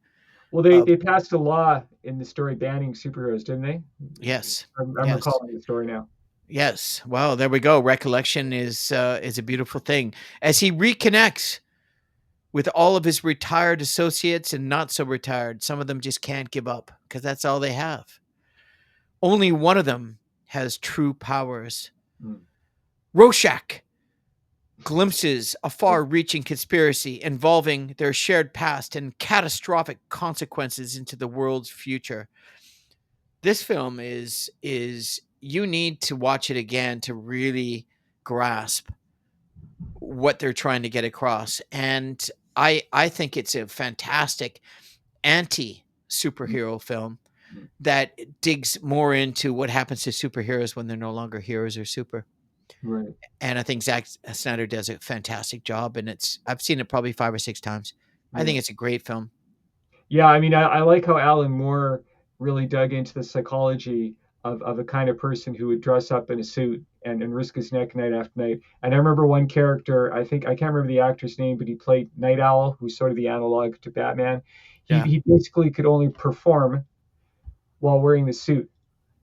Well, they of they passed a law in the story banning superheroes, didn't they? yes, I'm yes, recalling the story now. yes. Well, there we go. Recollection is a beautiful thing. As he reconnects with all of his retired associates and not so retired, some of them just can't give up because that's all they have. Only one of them has true powers. Mm. Rorschach glimpses a far reaching conspiracy involving their shared past and catastrophic consequences into the world's future. This film is you need to watch it again to really grasp what they're trying to get across. And I think it's a fantastic anti Mm. superhero film Mm. that digs more into what happens to superheroes when they're no longer heroes or super. Right. And I think Zack Snyder does a fantastic job, and I've seen it probably 5 or 6 times. I Yeah. think it's a great film. Yeah, I mean, I like how Alan Moore really dug into the psychology of a kind of person who would dress up in a suit and risk his neck night after night. And I remember one character, I think, I can't remember the actor's name, but he played Night Owl, who's sort of the analog to Batman. He, Yeah. he basically could only perform while wearing the suit.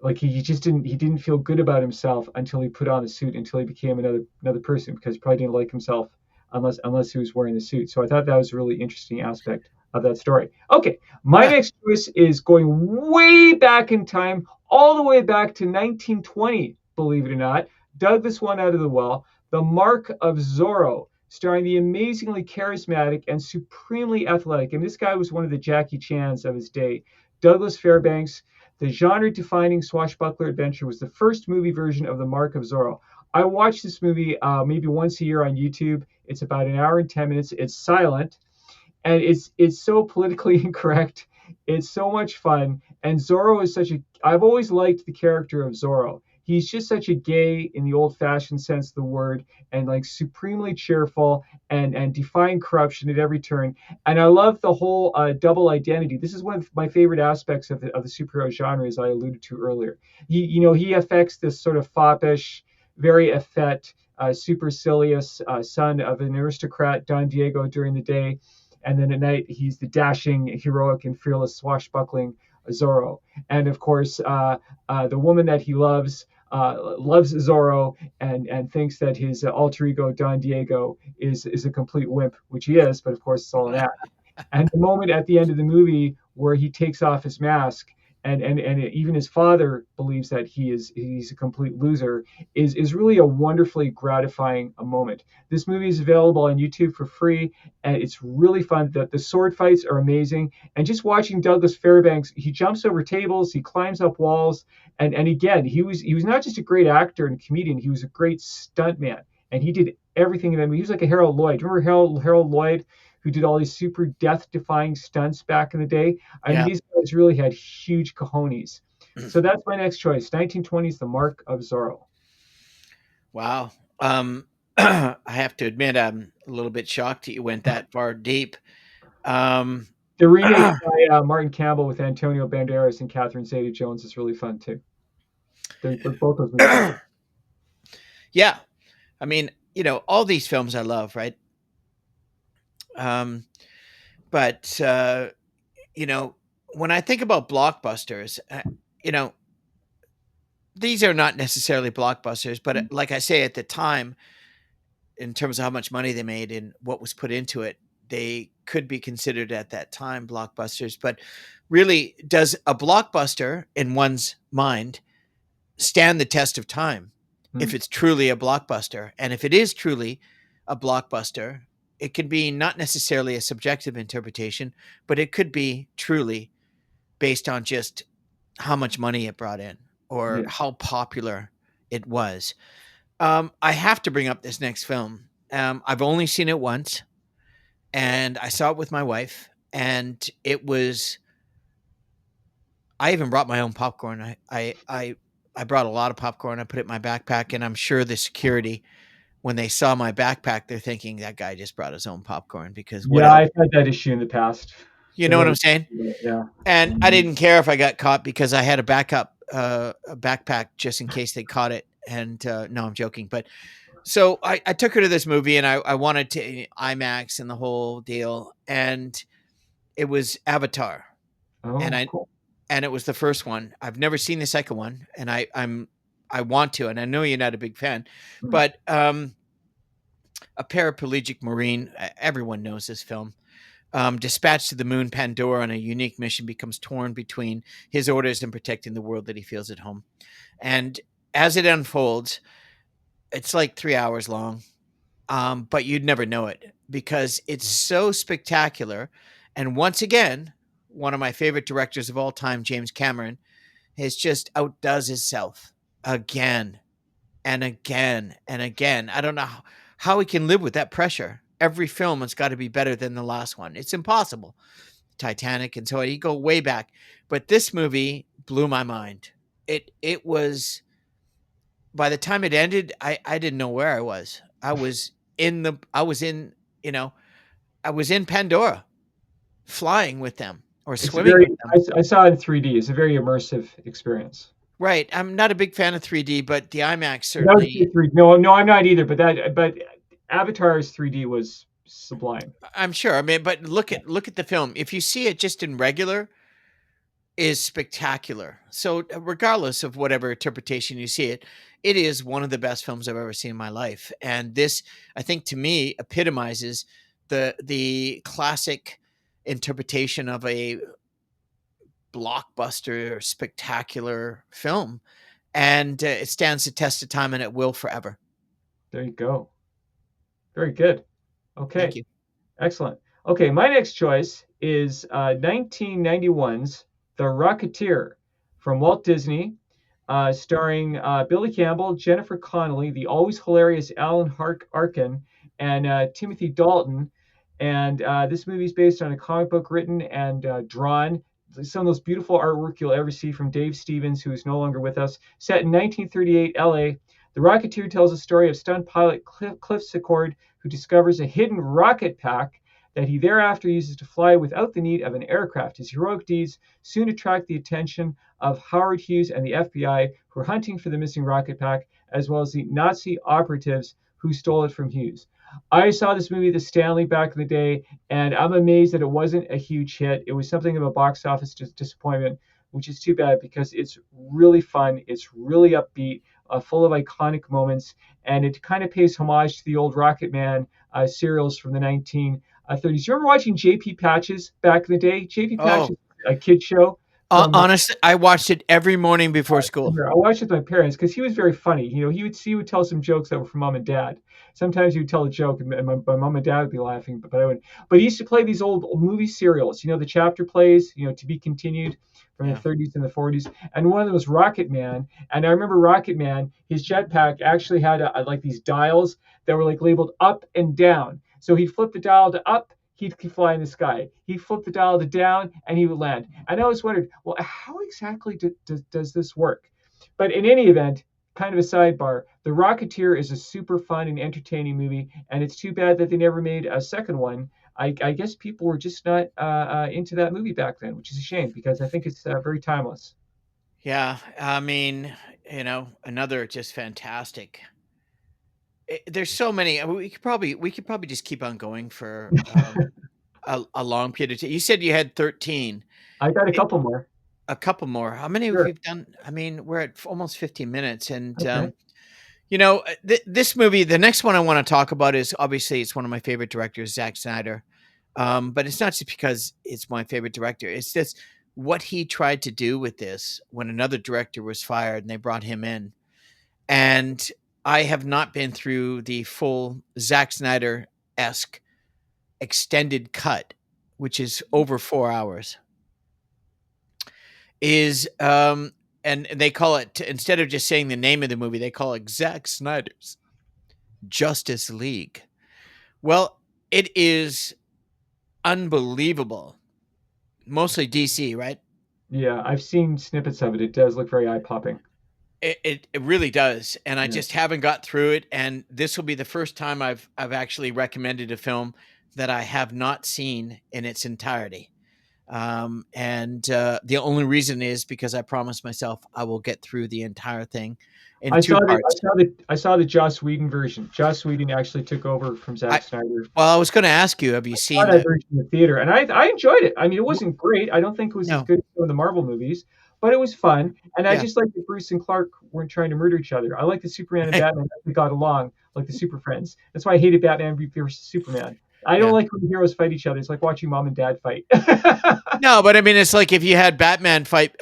Like he just didn't feel good about himself until he put on the suit, until he became another person, because he probably didn't like himself unless he was wearing the suit. So I thought that was a really interesting aspect of that story. Okay, my Yeah. next choice is going way back in time, all the way back to 1920, believe it or not. Dug this one out of the well. The Mark of Zorro, starring the amazingly charismatic and supremely athletic, and this guy was one of the Jackie Chans of his day, Douglas Fairbanks. The genre-defining swashbuckler adventure was the first movie version of The Mark of Zorro. I watch this movie maybe once a year on YouTube. It's about an hour and 10 minutes. It's silent, and it's so politically incorrect. It's so much fun, and Zorro is such a. I've always liked the character of Zorro. He's just such a gay in the old-fashioned sense of the word, and like supremely cheerful and defying corruption at every turn. And I love the whole double identity. This is one of my favorite aspects of the superhero genre, as I alluded to earlier. He affects this sort of foppish, very effete, supercilious son of an aristocrat, Don Diego, during the day, and then at night he's the dashing, heroic, and fearless swashbuckling Zorro. And of course, the woman that he loves Zorro and thinks that his alter ego Don Diego is a complete wimp, which he is, but of course it's all an act. And the moment at the end of the movie where he takes off his mask and even his father believes that he's a complete loser is really a wonderfully gratifying a moment. This movie is available on YouTube for free, and it's really fun. The sword fights are amazing, and just watching Douglas Fairbanks, he jumps over tables, he climbs up walls, and again, he was not just a great actor and comedian, he was a great stuntman, and he did everything in that movie. He was like a Harold Lloyd. Remember Harold Lloyd, who did all these super death-defying stunts back in the day? I mean, Yeah. these guys really had huge cojones. So that's my next choice. 1920s, The Mark of Zorro. Wow. I have to admit, I'm a little bit shocked that you went that far deep. Um, The remake by Martin Campbell with Antonio Banderas and Catherine Zeta-Jones is really fun too. Both those movies are great. yeah. I mean, all these films I love, right? Um, but, you know, when I think about blockbusters, you know, these are not necessarily blockbusters, but like I say, at the time, in terms of how much money they made and what was put into it, they could be considered at that time blockbusters. But really, does a blockbuster in one's mind stand the test of time if Mm. it's truly a blockbuster? And if it is truly a blockbuster, it can be not necessarily a subjective interpretation, but it could be truly based on just how much money it brought in or Yeah. how popular it was. I have to bring up this next film. I've only seen it once, and I saw it with my wife, and it was. I even brought my own popcorn. I brought a lot of popcorn. I put it in my backpack, and I'm sure the security, when they saw my backpack, they're thinking that guy just brought his own popcorn because what Yeah, else? I've had that issue in the past. You They know what let I'm it, saying? yeah. And I didn't care if I got caught because I had a backup, a backpack just in case they caught it. And no, I'm joking. But so I took her to this movie, and I wanted to IMAX and the whole deal. And it was Avatar. And Oh, cool. it was the first one. I've never seen the second one, and I want to, and I know you're not a big fan, Mm. but a paraplegic Marine, everyone knows this film. Dispatched to the moon, Pandora on a unique mission becomes torn between his orders and protecting the world that he feels at home. And as it unfolds, it's like 3 hours long, but you'd never know it because it's so spectacular. And once again, one of my favorite directors of all time, James Cameron, has just outdoes himself again and again and again. I don't know how he can live with that pressure. Every film has got to be better than the last one. It's impossible. Titanic and so on. You go way back, but this movie blew my mind. It was by the time it ended, I didn't know where I was. I was in you know I was in Pandora, flying with them or It's a swimming very, with them. I saw it in 3D. It's a very immersive experience. Right. I'm not a big fan of 3D, but the IMAX That was certainly. good 3D. No, no, I'm not either. But Avatar's 3D was sublime. I'm sure. I mean, but look at the film. If you see it just in regular, is spectacular. So regardless of whatever interpretation you see it, it is one of the best films I've ever seen in my life. And this, I think, to me, epitomizes the classic interpretation of a blockbuster, spectacular film, and it stands the test of time, and it will forever. There you go. Very good. Thank Okay. you. Excellent. Okay, my next choice is 1991's The Rocketeer from Walt Disney, starring Billy Campbell, Jennifer Connelly, the always hilarious Alan Arkin, and Timothy Dalton. And this movie is based on a comic book written and drawn. Some of those beautiful artwork you'll ever see from Dave Stevens, who is no longer with us. Set in 1938 LA, The Rocketeer tells the story of stunt pilot Cliff Secord, who discovers a hidden rocket pack that he thereafter uses to fly without the need of an aircraft. His heroic deeds soon attract the attention of Howard Hughes and the FBI, who are hunting for the missing rocket pack, as well as the Nazi operatives who stole it from Hughes. I saw this movie, The Stanley, back in the day, and I'm amazed that it wasn't a huge hit. It was something of a box office disappointment, which is too bad because it's really fun. It's really upbeat, full of iconic moments, and it kind of pays homage to the old Rocket Man serials from the 1930s. You remember watching JP Patches back in the day? JP Oh, Patches, a kid show from honestly, I watched it every morning before school. I watched it with my parents because he was very funny. You know, he would tell some jokes that were from mom and dad. Sometimes he would tell a joke, and my mom and dad would be laughing, but I would. But he used to play these old movie serials. You know, the chapter plays. You know, to be continued from the Yeah. 30s and the 40s. And one of them was Rocket Man. And I remember Rocket Man. His jetpack actually had like these dials that were like labeled up and down. So he'd flip the dial to up, he'd fly in the sky. He'd flip the dial to down, and he would land. And I always wondered, well, how exactly does this work? But in any event, kind of a sidebar, The Rocketeer is a super fun and entertaining movie, and it's too bad that they never made a second one. I guess people were just not into that movie back then, which is a shame because I think it's very timeless. Yeah. I mean, another just fantastic. There's so many. We could probably just keep on going for a long period of time. You said you had 13. I got a It, couple more. a couple more. How many have Sure. we done? I mean, we're at almost 15 minutes, and Okay. this movie. The next one I want to talk about is obviously it's one of my favorite directors, Zack Snyder. But it's not just because it's my favorite director. It's just what he tried to do with this when another director was fired and they brought him in. And I have not been through the full Zack Snyder esque extended cut, which is over 4 hours. Is and they call it, instead of just saying the name of the movie, they call it Zack Snyder's Justice League. Well, it is unbelievable. Mostly DC, right? Yeah, I've seen snippets of it. It does look very eye-popping. It really does, and I Yeah. just haven't got through it. And this will be the first time I've actually recommended a film that I have not seen in its entirety. And the only reason is because I promised myself I will get through the entire thing in I two saw the I parts. saw the I saw the Joss Whedon version. Joss Whedon actually took over from I Zack Snyder. Well, I was going to ask you, have you Saw seen that the? version in the theater, and I enjoyed it. I mean, it w- wasn't great. I don't think it was as No, good as some of the Marvel movies, but it was fun. And I yeah, just like that Bruce and Clark weren't trying to murder each other. I like that Superman and Batman actually got along like the Super Friends. That's why I hated Batman versus Superman. I don't yeah. like when heroes fight each other. It's like watching mom and dad fight. No, but I mean, it's like if you had Batman fight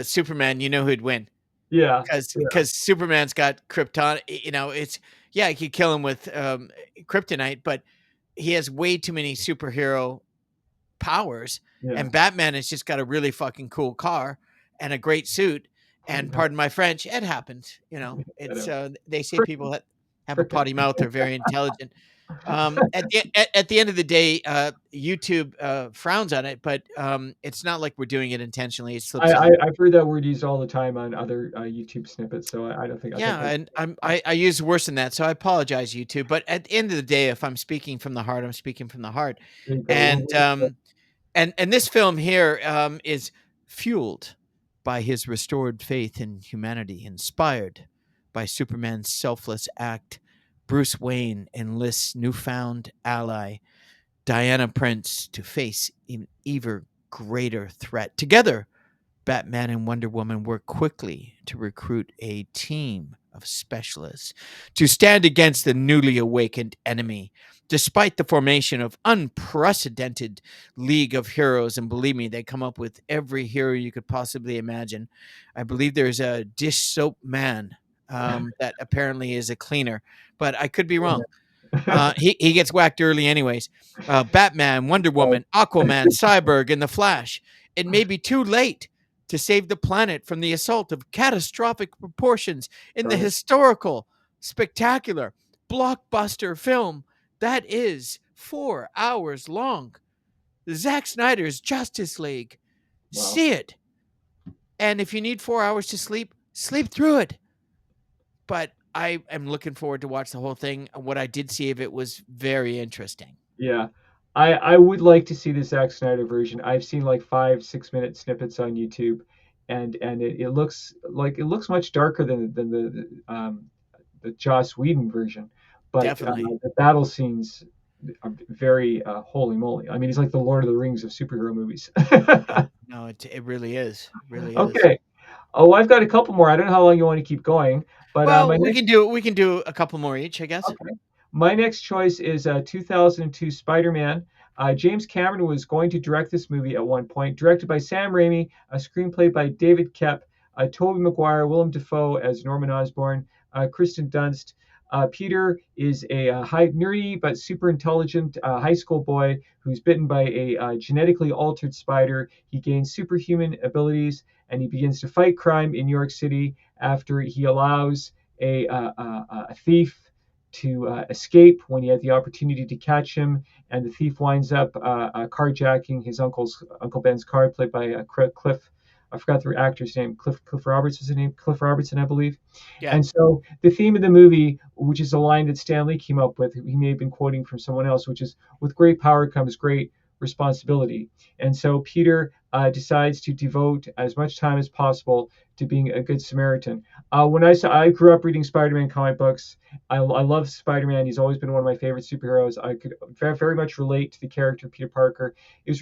Superman, you know who'd win Yeah, yeah, because Superman's got Krypton. It's yeah, he could kill him with kryptonite, but he has way too many superhero powers, yeah. and Batman has just got a really fucking cool car and a great suit. And No, pardon my French, it happened. I It's know. they say Frickin', people that have a frickin'. potty mouth are very intelligent. At the end of the day, YouTube frowns on it, but it's not like we're doing it intentionally. It I, slips I out. I've heard that word used all the time on other YouTube snippets, so I don't think I think Yeah, that's and I use worse than that, so I apologize, YouTube. But at the end of the day, if I'm speaking from the heart, I'm speaking from the heart. there you go. And this film here is fueled by his restored faith in humanity, inspired by Superman's selfless act. Bruce Wayne enlists newfound ally Diana Prince to face an even greater threat. Together, Batman and Wonder Woman work quickly to recruit a team of specialists to stand against the newly awakened enemy. Despite the formation of unprecedented League of Heroes, and believe me, they come up with every hero you could possibly imagine. I believe there's a dish soap man that apparently is a cleaner, but I could be wrong. He gets whacked early, anyways. Batman, Wonder Oh, Woman, Aquaman, Cyborg, and the Flash. It may be too late to save the planet from the assault of catastrophic proportions in the right. historical, spectacular, blockbuster film that is 4 hours long. Zack Snyder's Justice League. Wow. See it. And if you need 4 hours to sleep, sleep through it. But I am looking forward to watch the whole thing. What I did see of it was very interesting. Yeah. I would like to see the Zack Snyder version. I've seen like 5, 6 minute snippets on YouTube, and it looks like it looks much darker than the Joss Whedon version. But Definitely. the battle scenes are very holy moly. I mean, it's like the Lord of the Rings of superhero movies. Yeah. No, it really is. It really is. Okay. Oh, I've got a couple more. I don't know how long you want to keep going, but my Well, next we can do a couple more each, I guess. okay. My next choice is 2002 Spider-Man. James Cameron was going to direct this movie at one point, directed by Sam Raimi, a screenplay by David Koepp, Tobey Maguire, Willem Dafoe as Norman Osborn, Kristen Dunst. Peter is a high, nerdy but super intelligent high school boy who's bitten by a genetically altered spider. He gains superhuman abilities and he begins to fight crime in New York City after he allows a thief to escape when he had the opportunity to catch him, and the thief winds up carjacking his Uncle Ben's car, played by Cliff. I forgot the actor's name. Cliff Roberts was his name. Cliff Robertson, I believe. Yeah. And so the theme of the movie, which is a line that Stan Lee came up with, he may have been quoting from someone else, which is, "With great power comes great responsibility." And so Peter decides to devote as much time as possible to being a good Samaritan. I grew up reading Spider-Man comic books. I love Spider-Man. He's always been one of my favorite superheroes. I could very much relate to the character of Peter Parker.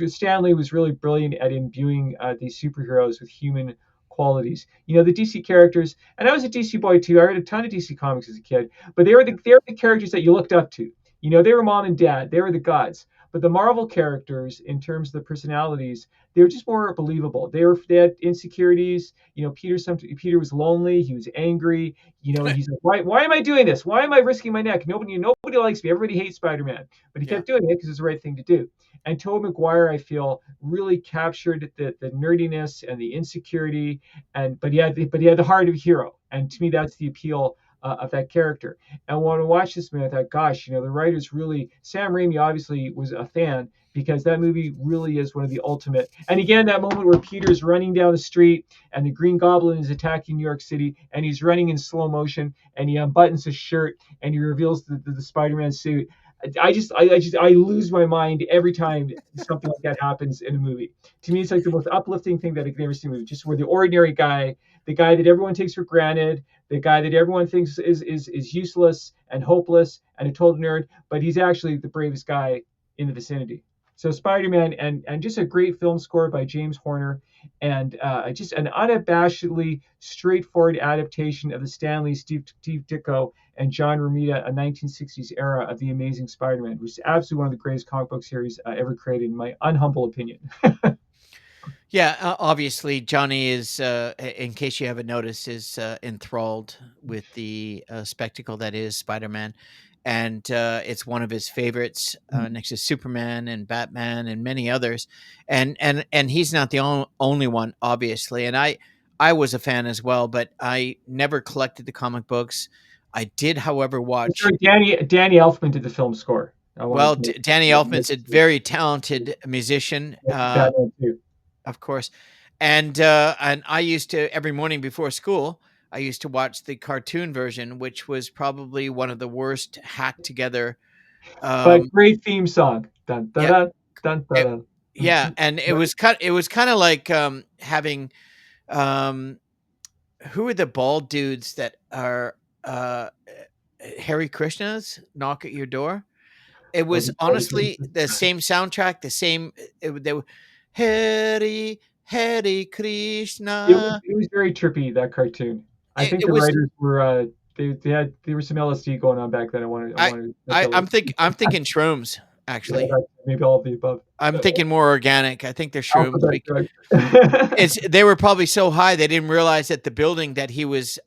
Stanley was really brilliant at imbuing these superheroes with human qualities. You know, the DC characters, and I was a DC boy too. I read a ton of DC comics as a kid, but they were the characters that you looked up to. You know, they were mom and dad. They were the gods. But the Marvel characters, in terms of the personalities, they were just more believable. They had insecurities. You know, Peter was lonely. He was angry. You know, he's like, why am I doing this? Why am I risking my neck? Nobody likes me. Everybody hates Spider-Man, but he Yeah. kept doing it because it's the right thing to do. And Tobey Maguire, I feel, really captured the nerdiness and the insecurity, but he had the heart of a hero. And to me, that's the appeal of that character. And when I watched this movie, I thought, gosh, you know, the writers really, Sam Raimi obviously was a fan because that movie really is one of the ultimate. And again, that moment where Peter's running down the street and the Green Goblin is attacking New York City and he's running in slow motion and he unbuttons his shirt and he reveals the Spider-Man suit. I lose my mind every time something like that happens in a movie. To me, it's like the most uplifting thing that I can ever see in a movie. Just where the ordinary guy, the guy that everyone takes for granted, the guy that everyone thinks is useless and hopeless and a total nerd, but he's actually the bravest guy in the vicinity. So Spider-Man, and just a great film score by James Horner, and just an unabashedly straightforward adaptation of the Stanley Steve Ditko and John Romita, a 1960s era of the Amazing Spider-Man, which is absolutely one of the greatest comic book series ever created, in my unhumble opinion. Yeah, obviously, Johnny is, in case you haven't noticed, is enthralled with the spectacle that is Spider-Man, and it's one of his favorites, next to Superman and Batman and many others, and he's not the only one, obviously. And I was a fan as well, but I never collected the comic books. I did, however, watch. Sorry, Danny Elfman did the film score. I wanted Well, to Danny make Elfman's a very talented musician. Batman too. Of course. And I used to every morning before school, I used to watch the cartoon version, which was probably one of the worst hacked together. But Um, great theme song. Dun dun yeah, dun dun it, dun. yeah, Dun. and it was kind of like having um, who are the bald dudes that are Harry Krishnas knock at your door? It was honestly the same soundtrack, the same. They were Hari Krishna. It was very trippy, that cartoon. I It, think it the was writers were there was some LSD going on back then. I I wanted to make I that I'm look. think I'm thinking shrooms, Yeah, actually. maybe all of the above. I'm thinking more organic. I think they're shrooms. Alphabet drugs. They were probably so high they didn't realize that the building that he was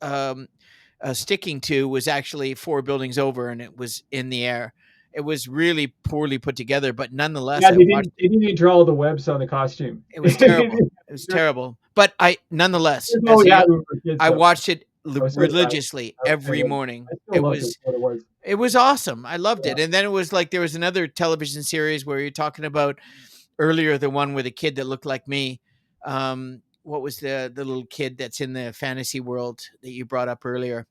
sticking to was actually 4 buildings over, and it was in the air. It was really poorly put together, but nonetheless, Yeah, I watched they it. didn't even draw all the webs on the costume. It was terrible. It was terrible. But I nonetheless, Here's what as we a had young, when we were kids, I though. watched it Oh, so did I. religiously every morning. I still It loved it was for what it was. it was awesome. I loved Yeah. it. And then it was like there was another television series where you're talking about earlier, the one with a kid that looked like me. What was the little kid that's in the fantasy world that you brought up earlier?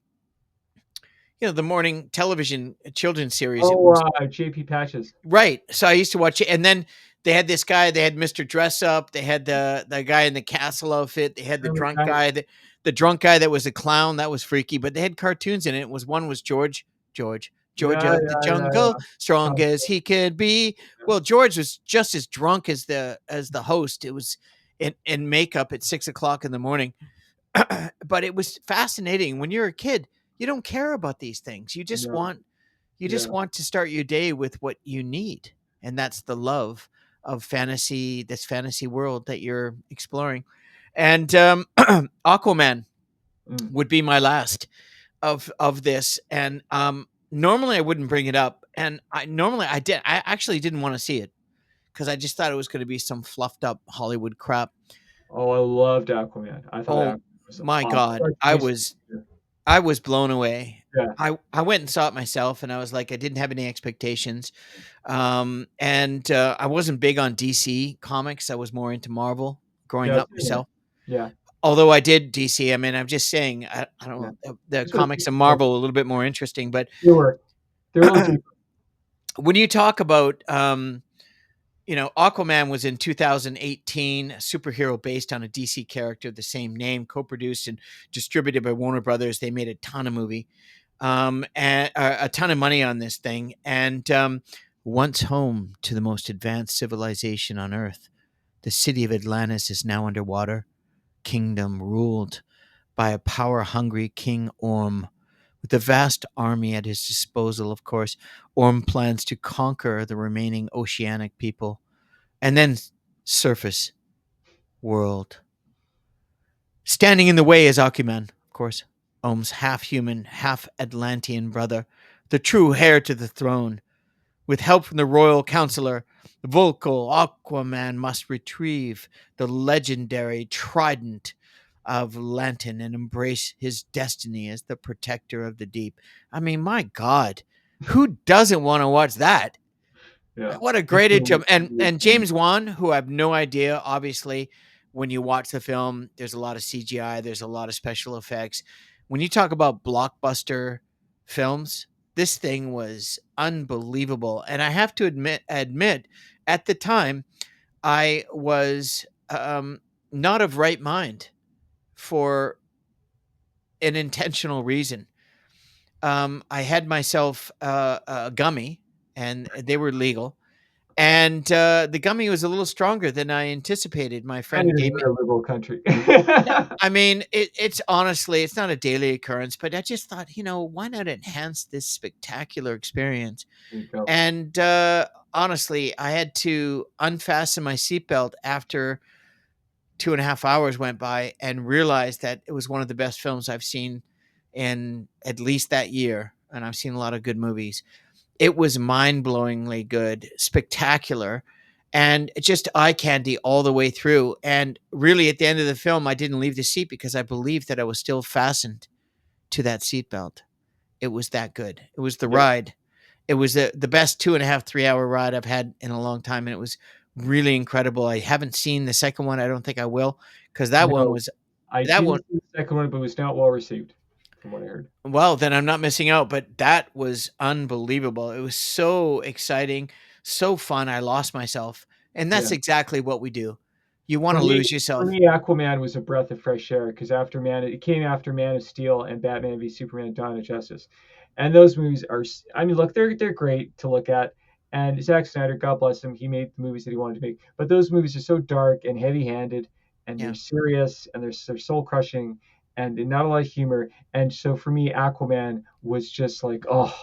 The morning television children's series. It Oh, was JP Patches. right. So I used to watch it, and then they had this guy. They had Mister Dress Up. They had the guy in the castle outfit. They had the Herman drunk Tiger. guy. The drunk guy that was a clown. That was freaky. But they had cartoons in it. It was one was George Yeah, of the jungle, strong Tom as he could be. Sawyer. Well, George was just as drunk as the host. It was in makeup at 6 o'clock in the morning. But it was fascinating. When you're a kid, you don't care about these things. You just No, want you just yeah. want to start your day with what you need, and that's the love of fantasy, this fantasy world that you're exploring. And Aquaman Mm. would be my last of this. And normally I wouldn't bring it up, and I actually didn't want to see it because I just thought it was going to be some fluffed up Hollywood crap. Oh, I loved Aquaman. I thought Oh Aquaman was my awesome. god, Like, I was blown away. yeah, I went and saw it myself, and I was like, I didn't have any expectations. And I wasn't big on DC comics. I was more into Marvel growing yeah, up myself. yeah, Although I did DC. I mean, I'm just saying, I don't yeah. know, the This was comics of Marvel a little bit more interesting. But they were a little deeper. when you talk about, Aquaman was in 2018, a superhero based on a DC character of the same name, co-produced and distributed by Warner Brothers. They made a ton of movie, and a ton of money on this thing. And once home to the most advanced civilization on Earth, the city of Atlantis is now underwater, kingdom ruled by a power-hungry King Orm. With a vast army at his disposal, of course, Orm plans to conquer the remaining oceanic people and then surface world. Standing in the way is Akuman, of course, Ohm's half human, half Atlantean brother, the true heir to the throne. With help from the royal counselor, Volko, Aquaman must retrieve the legendary trident of Lanton and embrace his destiny as the protector of the deep. I mean, my God, who doesn't want to watch that? Yeah. What a great intro. And James Wan, who I have no idea, obviously, when you watch the film, there's a lot of CGI, there's a lot of special effects. When you talk about blockbuster films, This thing was unbelievable, and I have to admit, at the time, I was, not of right mind for an intentional reason. I had myself a gummy, and they were legal. And the gummy was a little stronger than I anticipated. My friend Canada's a gave me. very liberal country. Yeah, I mean, it's honestly, it's not a daily occurrence, but I just thought, why not enhance this spectacular experience? There you go. And honestly, I had to unfasten my seatbelt after 2.5 hours went by and realized that it was one of the best films I've seen in at least that year. And I've seen a lot of good movies. It was mind-blowingly good, spectacular, and just eye candy all the way through. And really, at the end of the film, I didn't leave the seat because I believed that I was still fastened to that seatbelt. It was that good. It was the Yep. ride. It was the best 2.5, 3 hour ride I've had in a long time, and it was really incredible. I haven't seen the second one. I don't think I will, because No, I that one. didn't see the second one, but it was not well received, from what I heard. Well, then I'm not missing out, but that was unbelievable. It was so exciting, so fun. I lost myself. And that's Yeah. exactly what we do. You want For to me lose for yourself. me, Aquaman was a breath of fresh air because after Man it came after Man of Steel and Batman v Superman: Dawn of Justice. And those movies are I mean, look, they're great to look at. And Zack Snyder, God bless him, he made the movies that he wanted to make. But those movies are so dark and heavy-handed, and they're Yeah. serious, and they're soul-crushing, and not a lot of humor. And so for me, Aquaman was just like, oh,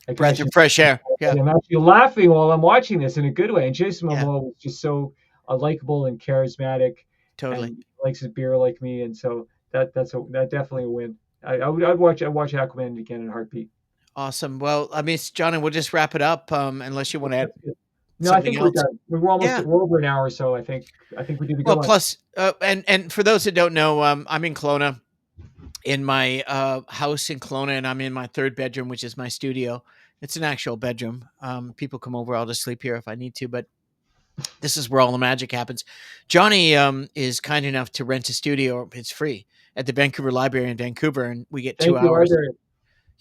I can Breath of actually fresh air. Yeah. I'm actually laughing while I'm watching this in a good way. And Jason Yeah. Momoa was just so likable and charismatic, Totally. and likes his beer like me, and so that definitely a win. I'd watch Aquaman again in a heartbeat. Awesome. Well, I mean, Johnny, we'll just wrap it up, unless you want to add That's good. No, I something think we're else. done. Yeah. We're over an hour, so I think we did a good Well, one. plus, and for those that don't know, I'm in Kelowna, in my house in Kelowna, and I'm in my third bedroom, which is my studio. It's an actual bedroom. People come over. I'll just sleep here if I need to, but this is where all the magic happens. Johnny is kind enough to rent a studio. It's free at the Vancouver Library in Vancouver, and we get two Thank you, hours. Library.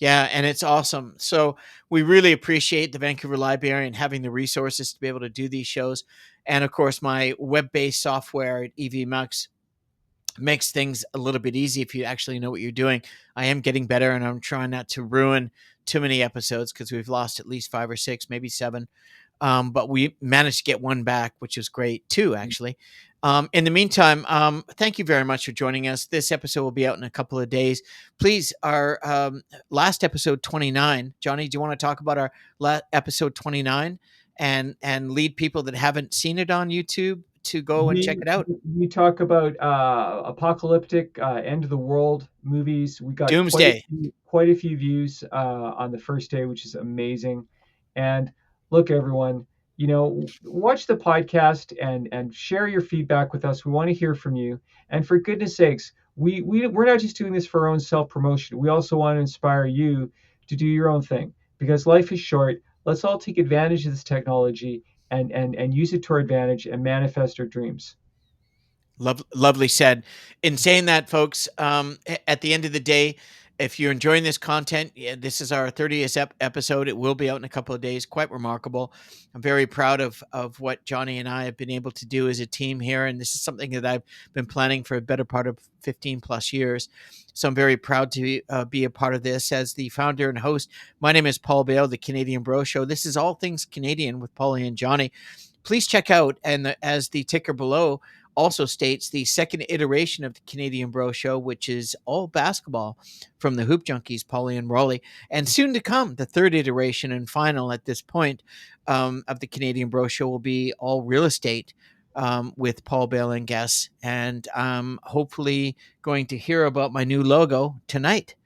Yeah, and it's awesome. So we really appreciate the Vancouver Library and having the resources to be able to do these shows. And of course, my web-based software at EVMux makes things a little bit easy if you actually know what you're doing. I am getting better, and I'm trying not to ruin too many episodes because we've lost at least 5 or 6, maybe 7. But we managed to get one back, which was great too, actually. In the meantime, thank you very much for joining us. This episode will be out in a couple of days. Please, our last episode 29, Johnny, do you want to talk about our episode 29 and lead people that haven't seen it on YouTube to go and check We it out? we talk about apocalyptic end of the world movies. We got Doomsday. quite a few views on the first day, which is amazing. And look, everyone, watch the podcast and share your feedback with us. We want to hear from you. And for goodness sakes, we're not just doing this for our own self promotion. We also want to inspire you to do your own thing because life is short. Let's all take advantage of this technology and use it to our advantage and manifest our dreams. Lovely said. In saying that, folks, at the end of the day, if you're enjoying this content, yeah, this is our 30th episode. It will be out in a couple of days. Quite remarkable. I'm very proud of what Johnny and I have been able to do as a team here, and this is something that I've been planning for a better part of 15 plus years. So I'm very proud to be a part of this as the founder and host. My name is Paul Bale, the Canadian Bro Show. This is all things Canadian with Pauly and Johnny. Please check out, and as the ticker below also states, the second iteration of the Canadian Bro Show, which is all basketball from the Hoop Junkies, Pauly and Rolly, and soon to come, the third iteration and final at this point of the Canadian Bro Show will be all real estate with Paul Bale and guests, and hopefully going to hear about my new logo tonight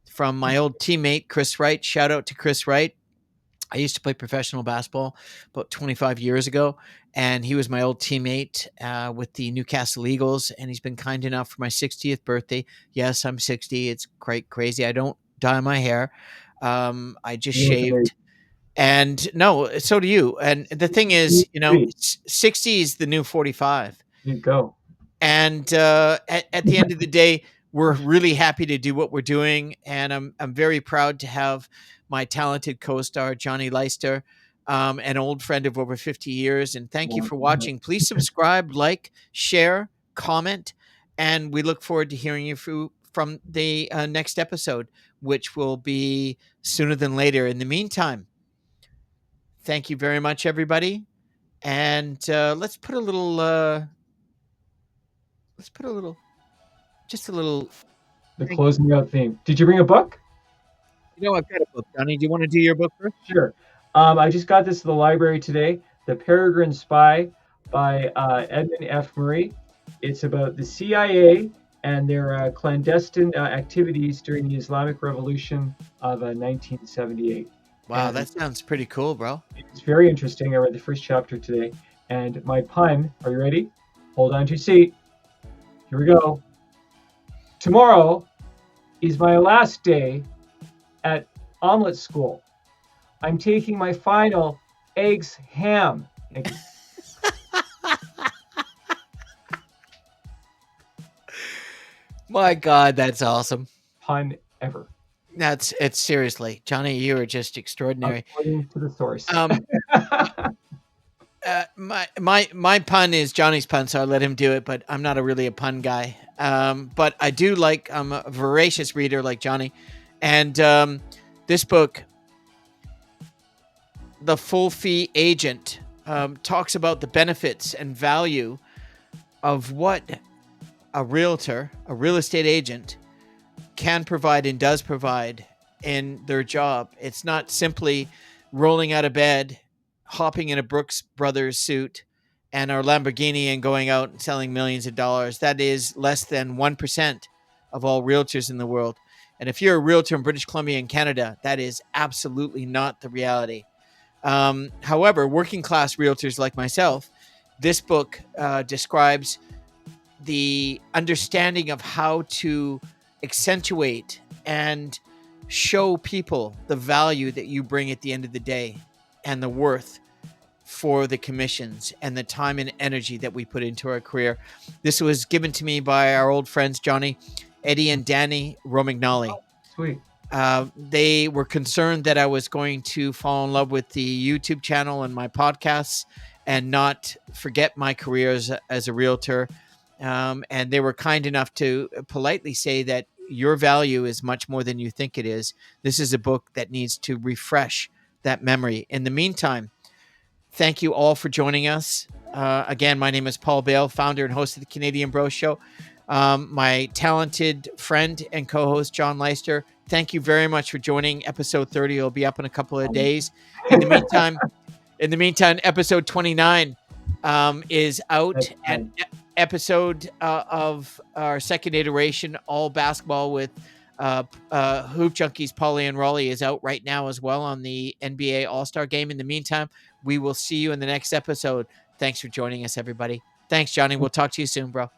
from my old teammate Chris Wright. Shout out to Chris Wright. I used to play professional basketball about 25 years ago, and he was my old teammate with the Newcastle Eagles, and he's been kind enough for my 60th birthday. Yes, I'm 60. It's quite crazy. I don't dye my hair. I just You look amazing. shaved. And no, so do you. And the thing is, 60 is the new 45. You go. And at the end of the day, we're really happy to do what we're doing, and I'm very proud to have my talented co-star Johnny Leister, an old friend of over 50 years. And thank you for watching. Please subscribe, like, share, comment, and we look forward to hearing you from the next episode, which will be sooner than later. In the meantime, thank you very much, everybody, and let's put a little, just a little. The closing out theme. Did you bring a book? I've got a book, Johnny. Do you want to do your book first? Sure. I just got this at the library today. The Peregrine Spy by Edmund F. Murray. It's about the CIA and their clandestine activities during the Islamic Revolution of 1978. Wow, And that sounds pretty cool, bro. it's very interesting. I read the first chapter today. And my pun, are you ready? Hold on to your seat. Here we go. Tomorrow is my last day at omelet school. I'm taking my final eggs ham. Thank you. My God, that's awesome. Pun ever. It's seriously, Johnny, you are just extraordinary. According to the source. My pun is Johnny's pun, so I let him do it. But I'm not really a pun guy. But I do like. I'm a voracious reader like Johnny, and this book, The Full Fee Agent, talks about the benefits and value of what a realtor, a real estate agent, can provide and does provide in their job. It's not simply rolling out of bed, hopping in a Brooks Brothers suit and our Lamborghini and going out and selling millions of dollars. That is less than 1% of all realtors in the world. And if you're a realtor in British Columbia and Canada, that is absolutely not the reality. However, working class realtors like myself, this book describes the understanding of how to accentuate and show people the value that you bring at the end of the day and the worth for the commissions and the time and energy that we put into our career. This was given to me by our old friends, Johnny, Eddie and Danny Romagnoli. Oh, sweet. They were concerned that I was going to fall in love with the YouTube channel and my podcasts and not forget my career as a realtor. And they were kind enough to politely say that your value is much more than you think it is. This is a book that needs to refresh that memory. In the meantime, thank you all for joining us. Again, my name is Paul Bale, founder and host of the Canadian Bro Show. My talented friend and co-host, John Leister, thank you very much for joining. Episode 30 will be up in a couple of days. In the meantime, episode 29 is out, and episode of our second iteration, all basketball with Hoop Junkies, Pauly and Raleigh, is out right now as well on the NBA All-Star Game. In the meantime, we will see you in the next episode. Thanks for joining us, everybody. Thanks, Johnny. We'll talk to you soon, bro.